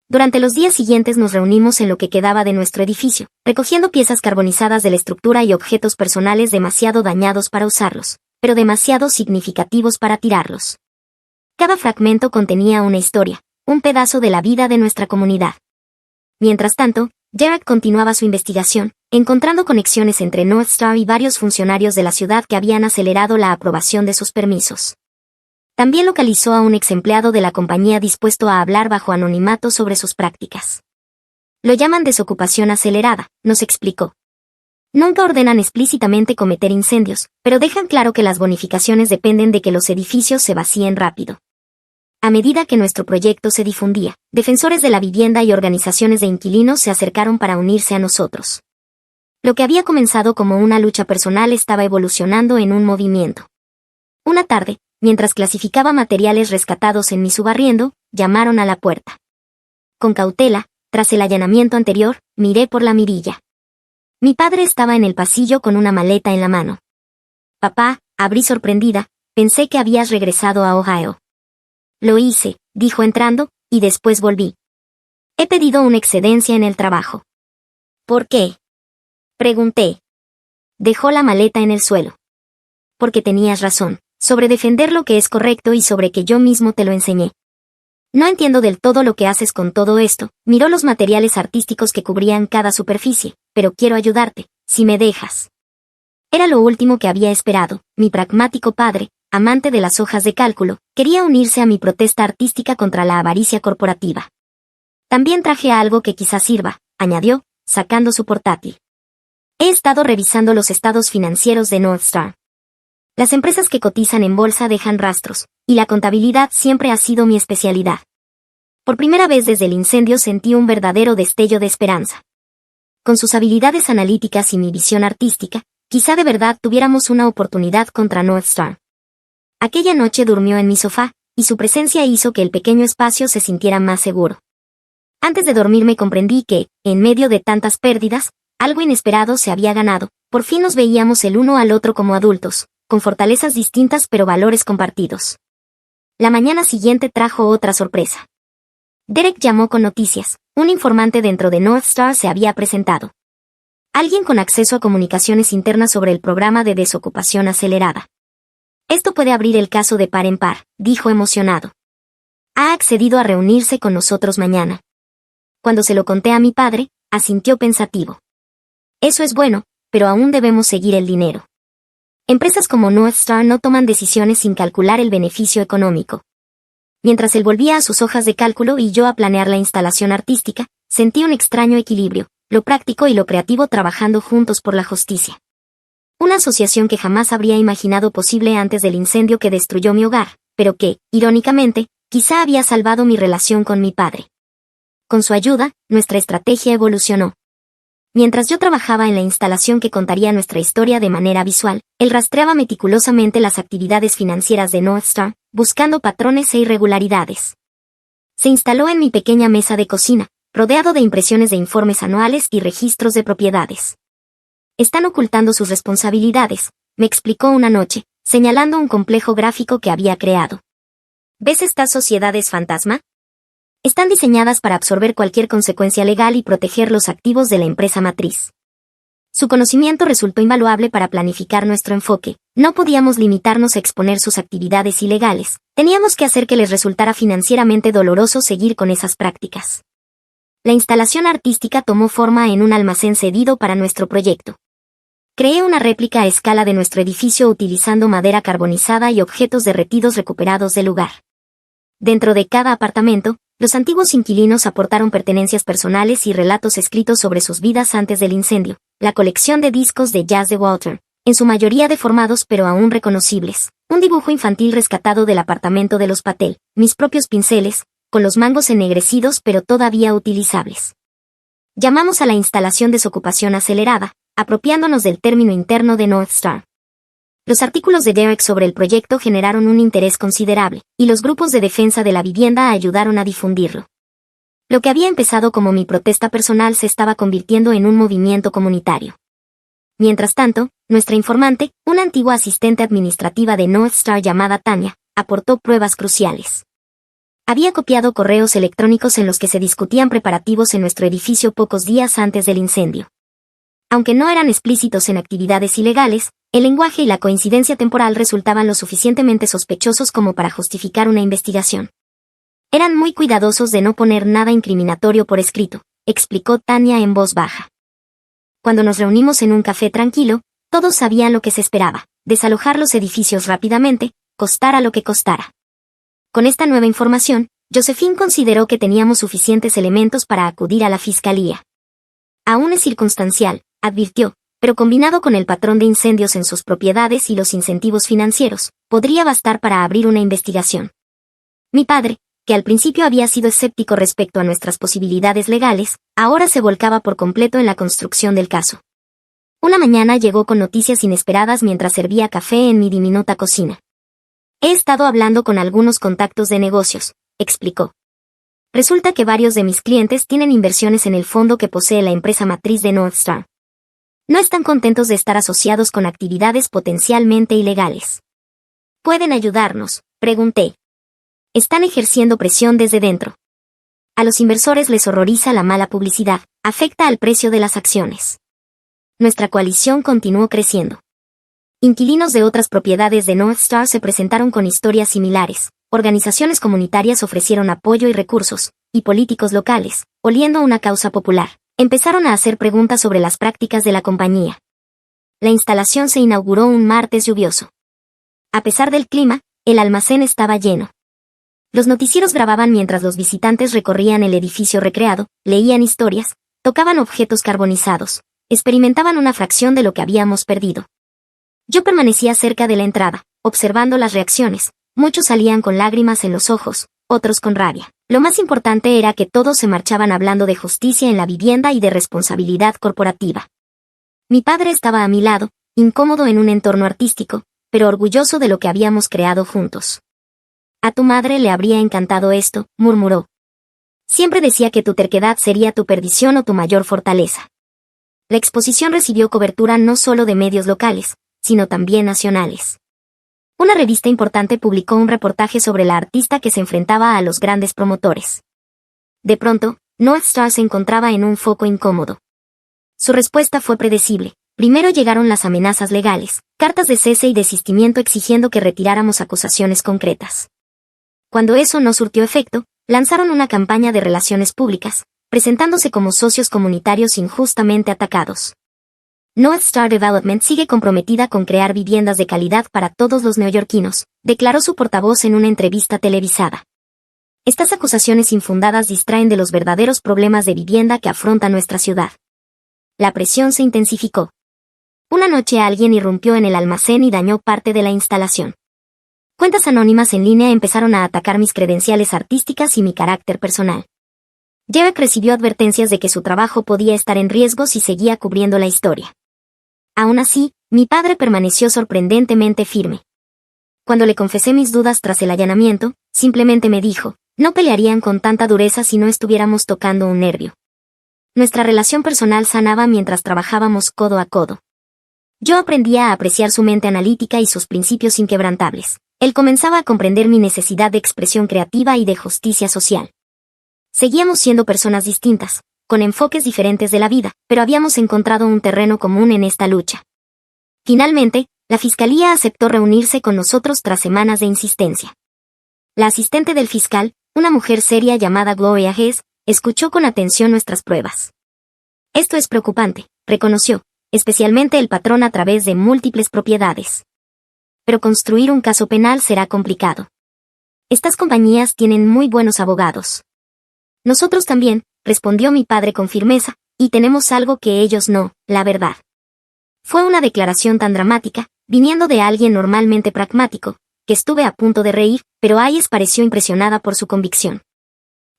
Durante los días siguientes nos reunimos en lo que quedaba de nuestro edificio, recogiendo piezas carbonizadas de la estructura y objetos personales demasiado dañados para usarlos, pero demasiado significativos para tirarlos. Cada fragmento contenía una historia, un pedazo de la vida de nuestra comunidad. Mientras tanto, Derek continuaba su investigación, encontrando conexiones entre North Star y varios funcionarios de la ciudad que habían acelerado la aprobación de sus permisos. También localizó a un ex empleado de la compañía dispuesto a hablar bajo anonimato sobre sus prácticas. Lo llaman desocupación acelerada, nos explicó. Nunca ordenan explícitamente cometer incendios, pero dejan claro que las bonificaciones dependen de que los edificios se vacíen rápido. A medida que nuestro proyecto se difundía, defensores de la vivienda y organizaciones de inquilinos se acercaron para unirse a nosotros. Lo que había comenzado como una lucha personal estaba evolucionando en un movimiento. Una tarde, mientras clasificaba materiales rescatados en mi subarriendo, llamaron a la puerta. Con cautela, tras el allanamiento anterior, miré por la mirilla. Mi padre estaba en el pasillo con una maleta en la mano. Papá, abrí sorprendida, pensé que habías regresado a Ohio. Lo hice, dijo entrando, y después volví. He pedido una excedencia en el trabajo. ¿Por qué? Pregunté. Dejó la maleta en el suelo. Porque tenías razón, sobre defender lo que es correcto y sobre que yo mismo te lo enseñé. No entiendo del todo lo que haces con todo esto, miró los materiales artísticos que cubrían cada superficie, pero quiero ayudarte, si me dejas. Era lo último que había esperado, mi pragmático padre, amante de las hojas de cálculo, quería unirse a mi protesta artística contra la avaricia corporativa. También traje algo que quizás sirva, añadió, sacando su portátil. He estado revisando los estados financieros de North Star. Las empresas que cotizan en bolsa dejan rastros, y la contabilidad siempre ha sido mi especialidad. Por primera vez desde el incendio sentí un verdadero destello de esperanza. Con sus habilidades analíticas y mi visión artística, quizá de verdad tuviéramos una oportunidad contra North Star. Aquella noche durmió en mi sofá, y su presencia hizo que el pequeño espacio se sintiera más seguro. Antes de dormirme comprendí que, en medio de tantas pérdidas, algo inesperado se había ganado. Por fin nos veíamos el uno al otro como adultos, con fortalezas distintas pero valores compartidos. La mañana siguiente trajo otra sorpresa. Derek llamó con noticias. Un informante dentro de North Star se había presentado. Alguien con acceso a comunicaciones internas sobre el programa de desocupación acelerada. Esto puede abrir el caso de par en par, dijo emocionado. Ha accedido a reunirse con nosotros mañana. Cuando se lo conté a mi padre, asintió pensativo. Eso es bueno, pero aún debemos seguir el dinero. Empresas como North Star no toman decisiones sin calcular el beneficio económico. Mientras él volvía a sus hojas de cálculo y yo a planear la instalación artística, sentí un extraño equilibrio, lo práctico y lo creativo trabajando juntos por la justicia. Una asociación que jamás habría imaginado posible antes del incendio que destruyó mi hogar, pero que, irónicamente, quizá había salvado mi relación con mi padre. Con su ayuda, nuestra estrategia evolucionó. Mientras yo trabajaba en la instalación que contaría nuestra historia de manera visual, él rastreaba meticulosamente las actividades financieras de North Star, buscando patrones e irregularidades. Se instaló en mi pequeña mesa de cocina, rodeado de impresiones de informes anuales y registros de propiedades. Están ocultando sus responsabilidades, me explicó una noche, señalando un complejo gráfico que había creado. ¿Ves estas sociedades fantasma? Están diseñadas para absorber cualquier consecuencia legal y proteger los activos de la empresa matriz. Su conocimiento resultó invaluable para planificar nuestro enfoque. No podíamos limitarnos a exponer sus actividades ilegales. Teníamos que hacer que les resultara financieramente doloroso seguir con esas prácticas. La instalación artística tomó forma en un almacén cedido para nuestro proyecto. Creé una réplica a escala de nuestro edificio utilizando madera carbonizada y objetos derretidos recuperados del lugar. Dentro de cada apartamento, los antiguos inquilinos aportaron pertenencias personales y relatos escritos sobre sus vidas antes del incendio. La colección de discos de jazz de Walter, en su mayoría deformados pero aún reconocibles. Un dibujo infantil rescatado del apartamento de los Patel. Mis propios pinceles, con los mangos ennegrecidos pero todavía utilizables. Llamamos a la instalación desocupación acelerada, apropiándonos del término interno de North Star. Los artículos de Derek sobre el proyecto generaron un interés considerable, y los grupos de defensa de la vivienda ayudaron a difundirlo. Lo que había empezado como mi protesta personal se estaba convirtiendo en un movimiento comunitario. Mientras tanto, nuestra informante, una antigua asistente administrativa de North Star llamada Tania, aportó pruebas cruciales. Había copiado correos electrónicos en los que se discutían preparativos en nuestro edificio pocos días antes del incendio. Aunque no eran explícitos en actividades ilegales, el lenguaje y la coincidencia temporal resultaban lo suficientemente sospechosos como para justificar una investigación. Eran muy cuidadosos de no poner nada incriminatorio por escrito, explicó Tania en voz baja. Cuando nos reunimos en un café tranquilo, todos sabían lo que se esperaba, desalojar los edificios rápidamente, costara lo que costara. Con esta nueva información, Josephine consideró que teníamos suficientes elementos para acudir a la fiscalía. Aún es circunstancial, advirtió, pero combinado con el patrón de incendios en sus propiedades y los incentivos financieros, podría bastar para abrir una investigación. Mi padre, que al principio había sido escéptico respecto a nuestras posibilidades legales, ahora se volcaba por completo en la construcción del caso. Una mañana llegó con noticias inesperadas mientras servía café en mi diminuta cocina. He estado hablando con algunos contactos de negocios, explicó. Resulta que varios de mis clientes tienen inversiones en el fondo que posee la empresa matriz de North Star. No están contentos de estar asociados con actividades potencialmente ilegales. ¿Pueden ayudarnos?, pregunté. Están ejerciendo presión desde dentro. A los inversores les horroriza la mala publicidad, afecta al precio de las acciones. Nuestra coalición continuó creciendo. Inquilinos de otras propiedades de North Star se presentaron con historias similares, organizaciones comunitarias ofrecieron apoyo y recursos, y políticos locales, oliendo una causa popular, empezaron a hacer preguntas sobre las prácticas de la compañía. La instalación se inauguró un martes lluvioso. A pesar del clima, el almacén estaba lleno. Los noticieros grababan mientras los visitantes recorrían el edificio recreado, leían historias, tocaban objetos carbonizados, experimentaban una fracción de lo que habíamos perdido. Yo permanecía cerca de la entrada, observando las reacciones. Muchos salían con lágrimas en los ojos, otros con rabia. Lo más importante era que todos se marchaban hablando de justicia en la vivienda y de responsabilidad corporativa. Mi padre estaba a mi lado, incómodo en un entorno artístico, pero orgulloso de lo que habíamos creado juntos. A tu madre le habría encantado esto, murmuró. Siempre decía que tu terquedad sería tu perdición o tu mayor fortaleza. La exposición recibió cobertura no solo de medios locales, sino también nacionales. Una revista importante publicó un reportaje sobre la artista que se enfrentaba a los grandes promotores. De pronto, North Star se encontraba en un foco incómodo. Su respuesta fue predecible. Primero llegaron las amenazas legales, cartas de cese y desistimiento exigiendo que retiráramos acusaciones concretas. Cuando eso no surtió efecto, lanzaron una campaña de relaciones públicas, presentándose como socios comunitarios injustamente atacados. North Star Development sigue comprometida con crear viviendas de calidad para todos los neoyorquinos, declaró su portavoz en una entrevista televisada. Estas acusaciones infundadas distraen de los verdaderos problemas de vivienda que afronta nuestra ciudad. La presión se intensificó. Una noche alguien irrumpió en el almacén y dañó parte de la instalación. Cuentas anónimas en línea empezaron a atacar mis credenciales artísticas y mi carácter personal. Derek recibió advertencias de que su trabajo podía estar en riesgo si seguía cubriendo la historia. Aún así, mi padre permaneció sorprendentemente firme. Cuando le confesé mis dudas tras el allanamiento, simplemente me dijo, no pelearían con tanta dureza si no estuviéramos tocando un nervio. Nuestra relación personal sanaba mientras trabajábamos codo a codo. Yo aprendía a apreciar su mente analítica y sus principios inquebrantables. Él comenzaba a comprender mi necesidad de expresión creativa y de justicia social. Seguíamos siendo personas distintas, con enfoques diferentes de la vida, pero habíamos encontrado un terreno común en esta lucha. Finalmente, la fiscalía aceptó reunirse con nosotros tras semanas de insistencia. La asistente del fiscal, una mujer seria llamada Gloria Hess, escuchó con atención nuestras pruebas. Esto es preocupante, reconoció, especialmente el patrón a través de múltiples propiedades. Pero construir un caso penal será complicado. Estas compañías tienen muy buenos abogados. Nosotros también, respondió mi padre con firmeza, y tenemos algo que ellos no, la verdad. Fue una declaración tan dramática, viniendo de alguien normalmente pragmático, que estuve a punto de reír, pero Hayes pareció impresionada por su convicción.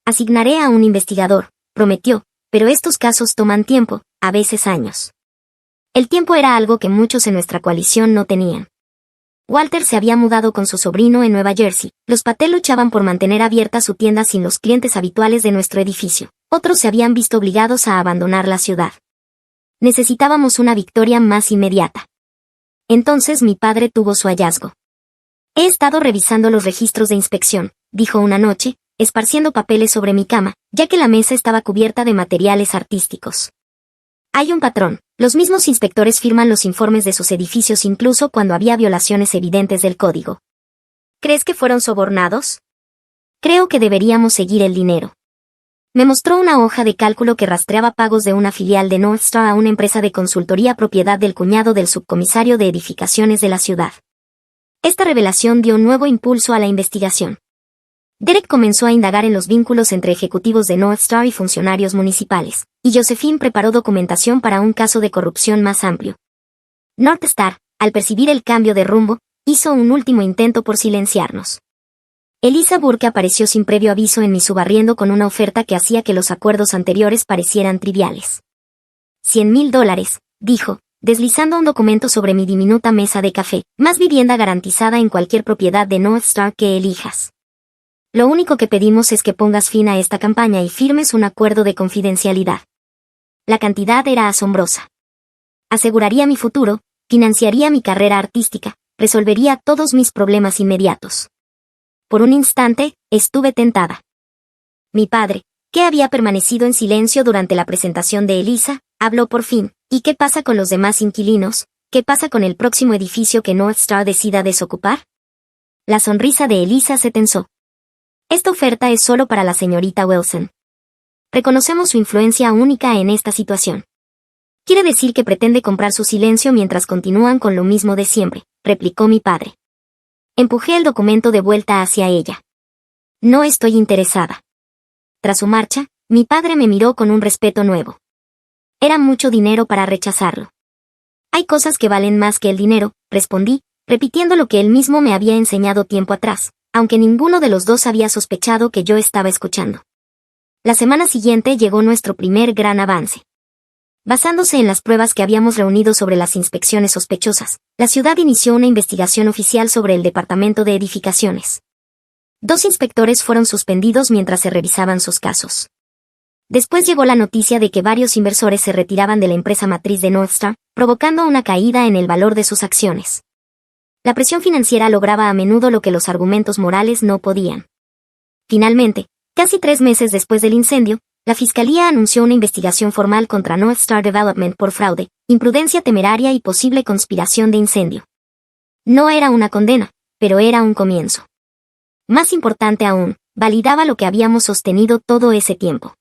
Asignaré a un investigador, prometió, pero estos casos toman tiempo, a veces años. El tiempo era algo que muchos en nuestra coalición no tenían. Walter se había mudado con su sobrino en Nueva Jersey. Los Patel luchaban por mantener abierta su tienda sin los clientes habituales de nuestro edificio. Otros se habían visto obligados a abandonar la ciudad. Necesitábamos una victoria más inmediata. Entonces mi padre tuvo su hallazgo. He estado revisando los registros de inspección, dijo una noche, esparciendo papeles sobre mi cama, ya que la mesa estaba cubierta de materiales artísticos. Hay un patrón. Los mismos inspectores firman los informes de sus edificios incluso cuando había violaciones evidentes del código. ¿Crees que fueron sobornados? Creo que deberíamos seguir el dinero. Me mostró una hoja de cálculo que rastreaba pagos de una filial de North Star a una empresa de consultoría propiedad del cuñado del subcomisario de edificaciones de la ciudad. Esta revelación dio nuevo impulso a la investigación. Derek comenzó a indagar en los vínculos entre ejecutivos de North Star y funcionarios municipales, y Josephine preparó documentación para un caso de corrupción más amplio. North Star, al percibir el cambio de rumbo, hizo un último intento por silenciarnos. Elisa Burke apareció sin previo aviso en mi subarriendo con una oferta que hacía que los acuerdos anteriores parecieran triviales. $100,000, dijo, deslizando un documento sobre mi diminuta mesa de café, más vivienda garantizada en cualquier propiedad de North Star que elijas. Lo único que pedimos es que pongas fin a esta campaña y firmes un acuerdo de confidencialidad. La cantidad era asombrosa. Aseguraría mi futuro, financiaría mi carrera artística, resolvería todos mis problemas inmediatos. Por un instante, estuve tentada. Mi padre, que había permanecido en silencio durante la presentación de Elisa, habló por fin. ¿Y qué pasa con los demás inquilinos? ¿Qué pasa con el próximo edificio que North Star decida desocupar? La sonrisa de Elisa se tensó. Esta oferta es solo para la señorita Wilson. Reconocemos su influencia única en esta situación. Quiere decir que pretende comprar su silencio mientras continúan con lo mismo de siempre, replicó mi padre. Empujé el documento de vuelta hacia ella. No estoy interesada. Tras su marcha, mi padre me miró con un respeto nuevo. Era mucho dinero para rechazarlo. Hay cosas que valen más que el dinero, respondí, repitiendo lo que él mismo me había enseñado tiempo atrás. aunque ninguno de los dos había sospechado que yo estaba escuchando. La semana siguiente llegó nuestro primer gran avance. Basándose en las pruebas que habíamos reunido sobre las inspecciones sospechosas, la ciudad inició una investigación oficial sobre el Departamento de Edificaciones. 2 inspectores fueron suspendidos mientras se revisaban sus casos. Después llegó la noticia de que varios inversores se retiraban de la empresa matriz de North Star, provocando una caída en el valor de sus acciones. La presión financiera lograba a menudo lo que los argumentos morales no podían. Finalmente, casi 3 meses después del incendio, la Fiscalía anunció una investigación formal contra North Star Development por fraude, imprudencia temeraria y posible conspiración de incendio. No era una condena, pero era un comienzo. Más importante aún, validaba lo que habíamos sostenido todo ese tiempo.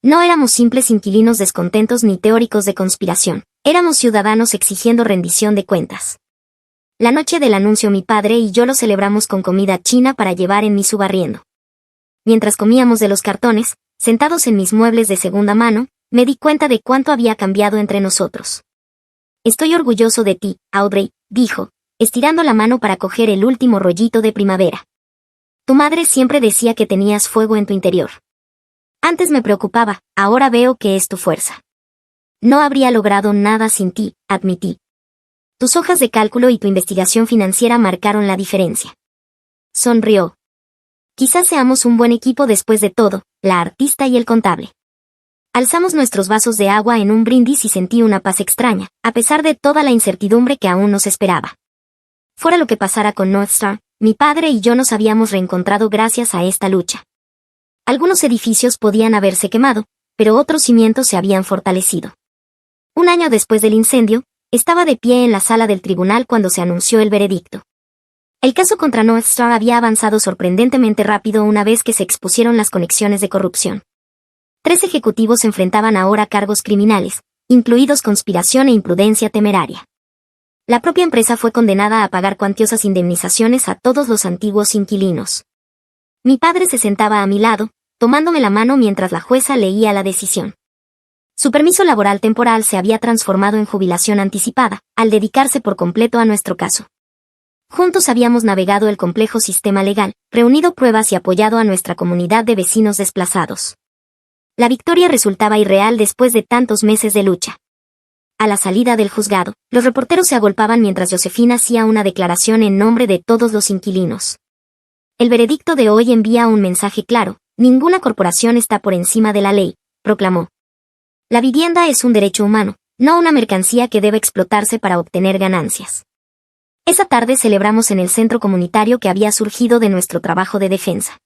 No éramos simples inquilinos descontentos ni teóricos de conspiración, éramos ciudadanos exigiendo rendición de cuentas. La noche del anuncio mi padre y yo lo celebramos con comida china para llevar en mi subarriendo. Mientras comíamos de los cartones, sentados en mis muebles de segunda mano, me di cuenta de cuánto había cambiado entre nosotros. Estoy orgulloso de ti, Audrey, dijo, estirando la mano para coger el último rollito de primavera. Tu madre siempre decía que tenías fuego en tu interior. Antes me preocupaba, ahora veo que es tu fuerza. No habría logrado nada sin ti, admití. Tus hojas de cálculo y tu investigación financiera marcaron la diferencia. Sonrió. Quizás seamos un buen equipo después de todo, la artista y el contable. Alzamos nuestros vasos de agua en un brindis y sentí una paz extraña, a pesar de toda la incertidumbre que aún nos esperaba. Fuera lo que pasara con North Star, mi padre y yo nos habíamos reencontrado gracias a esta lucha. Algunos edificios podían haberse quemado, pero otros cimientos se habían fortalecido. Un año después del incendio, estaba de pie en la sala del tribunal cuando se anunció el veredicto. El caso contra North Star había avanzado sorprendentemente rápido una vez que se expusieron las conexiones de corrupción. 3 ejecutivos enfrentaban ahora cargos criminales, incluidos conspiración e imprudencia temeraria. La propia empresa fue condenada a pagar cuantiosas indemnizaciones a todos los antiguos inquilinos. Mi padre se sentaba a mi lado, tomándome la mano mientras la jueza leía la decisión. Su permiso laboral temporal se había transformado en jubilación anticipada, al dedicarse por completo a nuestro caso. Juntos habíamos navegado el complejo sistema legal, reunido pruebas y apoyado a nuestra comunidad de vecinos desplazados. La victoria resultaba irreal después de tantos meses de lucha. A la salida del juzgado, los reporteros se agolpaban mientras Josefina hacía una declaración en nombre de todos los inquilinos. El veredicto de hoy envía un mensaje claro, ninguna corporación está por encima de la ley, proclamó. La vivienda es un derecho humano, no una mercancía que debe explotarse para obtener ganancias. Esa tarde celebramos en el centro comunitario que había surgido de nuestro trabajo de defensa.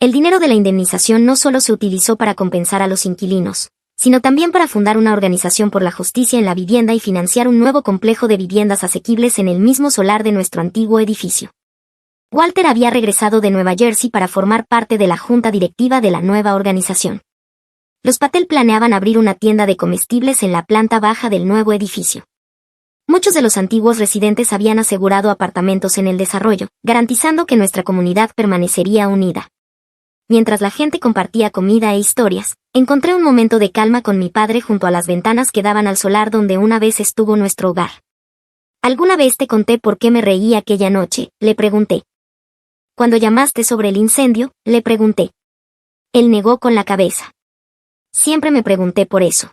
El dinero de la indemnización no solo se utilizó para compensar a los inquilinos, sino también para fundar una organización por la justicia en la vivienda y financiar un nuevo complejo de viviendas asequibles en el mismo solar de nuestro antiguo edificio. Walter había regresado de Nueva Jersey para formar parte de la junta directiva de la nueva organización. Los Patel planeaban abrir una tienda de comestibles en la planta baja del nuevo edificio. Muchos de los antiguos residentes habían asegurado apartamentos en el desarrollo, garantizando que nuestra comunidad permanecería unida. Mientras la gente compartía comida e historias, encontré un momento de calma con mi padre junto a las ventanas que daban al solar donde una vez estuvo nuestro hogar. ¿Alguna vez te conté por qué me reí aquella noche?, le pregunté. Cuando llamaste sobre el incendio, le pregunté. Él negó con la cabeza. Siempre me pregunté por eso.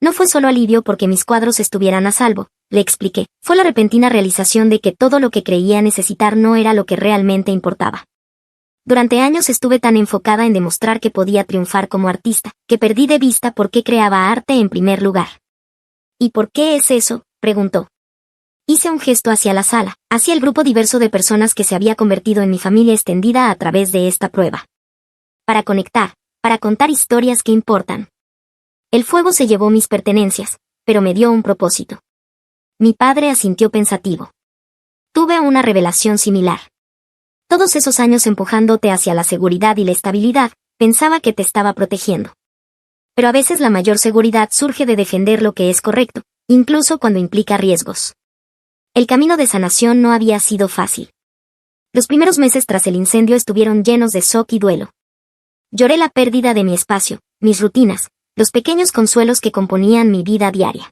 No fue solo alivio porque mis cuadros estuvieran a salvo, le expliqué, fue la repentina realización de que todo lo que creía necesitar no era lo que realmente importaba. Durante años estuve tan enfocada en demostrar que podía triunfar como artista, que perdí de vista por qué creaba arte en primer lugar. ¿Y por qué es eso?, preguntó. Hice un gesto hacia la sala, hacia el grupo diverso de personas que se había convertido en mi familia extendida a través de esta prueba. Para conectar, para contar historias que importan. El fuego se llevó mis pertenencias, pero me dio un propósito. Mi padre asintió pensativo. Tuve una revelación similar. Todos esos años empujándote hacia la seguridad y la estabilidad, pensaba que te estaba protegiendo. Pero a veces la mayor seguridad surge de defender lo que es correcto, incluso cuando implica riesgos. El camino de sanación no había sido fácil. Los primeros meses tras el incendio estuvieron llenos de shock y duelo. Lloré la pérdida de mi espacio, mis rutinas, los pequeños consuelos que componían mi vida diaria.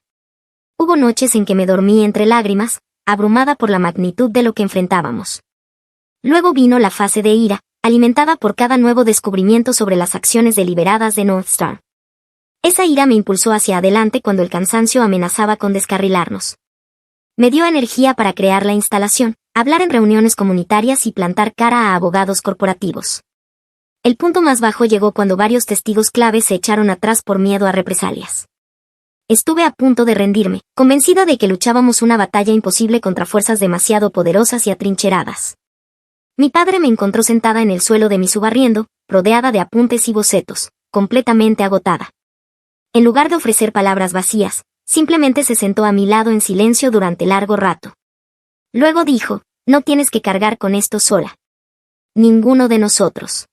Hubo noches en que me dormí entre lágrimas, abrumada por la magnitud de lo que enfrentábamos. Luego vino la fase de ira, alimentada por cada nuevo descubrimiento sobre las acciones deliberadas de North Star. Esa ira me impulsó hacia adelante cuando el cansancio amenazaba con descarrilarnos. Me dio energía para crear la instalación, hablar en reuniones comunitarias y plantar cara a abogados corporativos. El punto más bajo llegó cuando varios testigos claves se echaron atrás por miedo a represalias. Estuve a punto de rendirme, convencida de que luchábamos una batalla imposible contra fuerzas demasiado poderosas y atrincheradas. Mi padre me encontró sentada en el suelo de mi subarriendo, rodeada de apuntes y bocetos, completamente agotada. En lugar de ofrecer palabras vacías, simplemente se sentó a mi lado en silencio durante largo rato. Luego dijo, no tienes que cargar con esto sola. Ninguno de nosotros.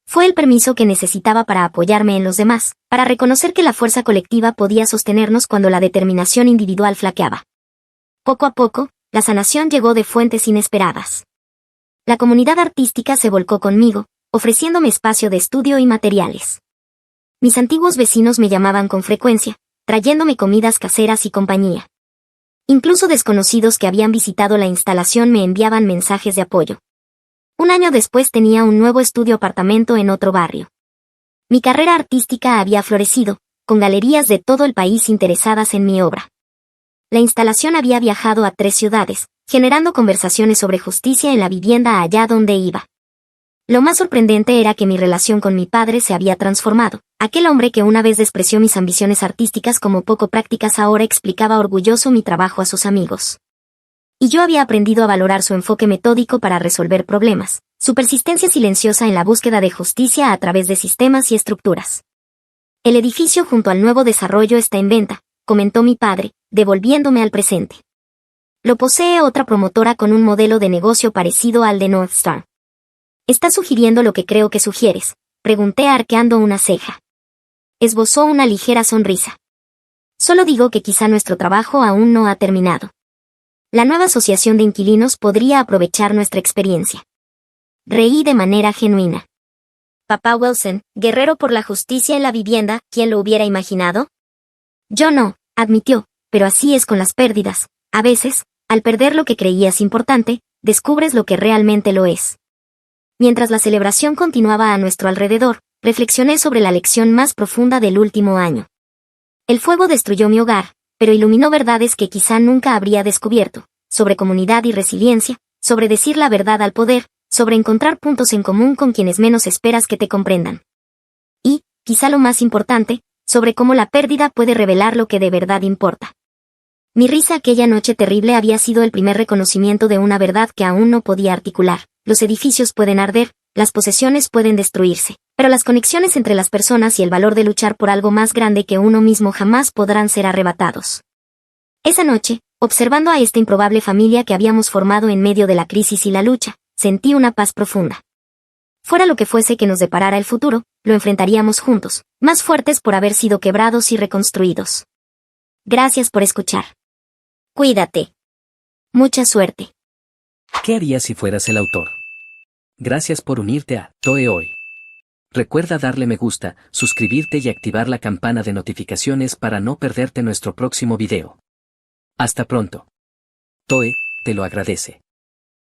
Fue el permiso que necesitaba para apoyarme en los demás, para reconocer que la fuerza colectiva podía sostenernos cuando la determinación individual flaqueaba. Poco a poco, la sanación llegó de fuentes inesperadas. La comunidad artística se volcó conmigo, ofreciéndome espacio de estudio y materiales. Mis antiguos vecinos me llamaban con frecuencia, trayéndome comidas caseras y compañía. Incluso desconocidos que habían visitado la instalación me enviaban mensajes de apoyo. Un año después tenía un nuevo estudio-apartamento en otro barrio. Mi carrera artística había florecido, con galerías de todo el país interesadas en mi obra. La instalación había viajado a 3 ciudades, generando conversaciones sobre justicia en la vivienda allá donde iba. Lo más sorprendente era que mi relación con mi padre se había transformado. Aquel hombre que una vez despreció mis ambiciones artísticas como poco prácticas ahora explicaba orgulloso mi trabajo a sus amigos. Y yo había aprendido a valorar su enfoque metódico para resolver problemas, su persistencia silenciosa en la búsqueda de justicia a través de sistemas y estructuras. El edificio junto al nuevo desarrollo está en venta, comentó mi padre, devolviéndome al presente. Lo posee otra promotora con un modelo de negocio parecido al de North Star. ¿Estás sugiriendo lo que creo que sugieres?, pregunté arqueando una ceja. Esbozó una ligera sonrisa. Solo digo que quizá nuestro trabajo aún no ha terminado. La nueva asociación de inquilinos podría aprovechar nuestra experiencia. Reí de manera genuina. Papá Wilson, guerrero por la justicia en la vivienda, ¿quién lo hubiera imaginado? Yo no, admitió, pero así es con las pérdidas. A veces, al perder lo que creías importante, descubres lo que realmente lo es. Mientras la celebración continuaba a nuestro alrededor, reflexioné sobre la lección más profunda del último año. El fuego destruyó mi hogar, pero iluminó verdades que quizá nunca habría descubierto, sobre comunidad y resiliencia, sobre decir la verdad al poder, sobre encontrar puntos en común con quienes menos esperas que te comprendan. Y, quizá lo más importante, sobre cómo la pérdida puede revelar lo que de verdad importa. Mi risa aquella noche terrible había sido el primer reconocimiento de una verdad que aún no podía articular. Los edificios pueden arder, las posesiones pueden destruirse, pero las conexiones entre las personas y el valor de luchar por algo más grande que uno mismo jamás podrán ser arrebatados. Esa noche, observando a esta improbable familia que habíamos formado en medio de la crisis y la lucha, sentí una paz profunda. Fuera lo que fuese que nos deparara el futuro, lo enfrentaríamos juntos, más fuertes por haber sido quebrados y reconstruidos. Gracias por escuchar. Cuídate. Mucha suerte. ¿Qué harías si fueras el autor? Gracias por unirte a Toe Hoy. Recuerda darle me gusta, suscribirte y activar la campana de notificaciones para no perderte nuestro próximo video. Hasta pronto. Toe, te lo agradece.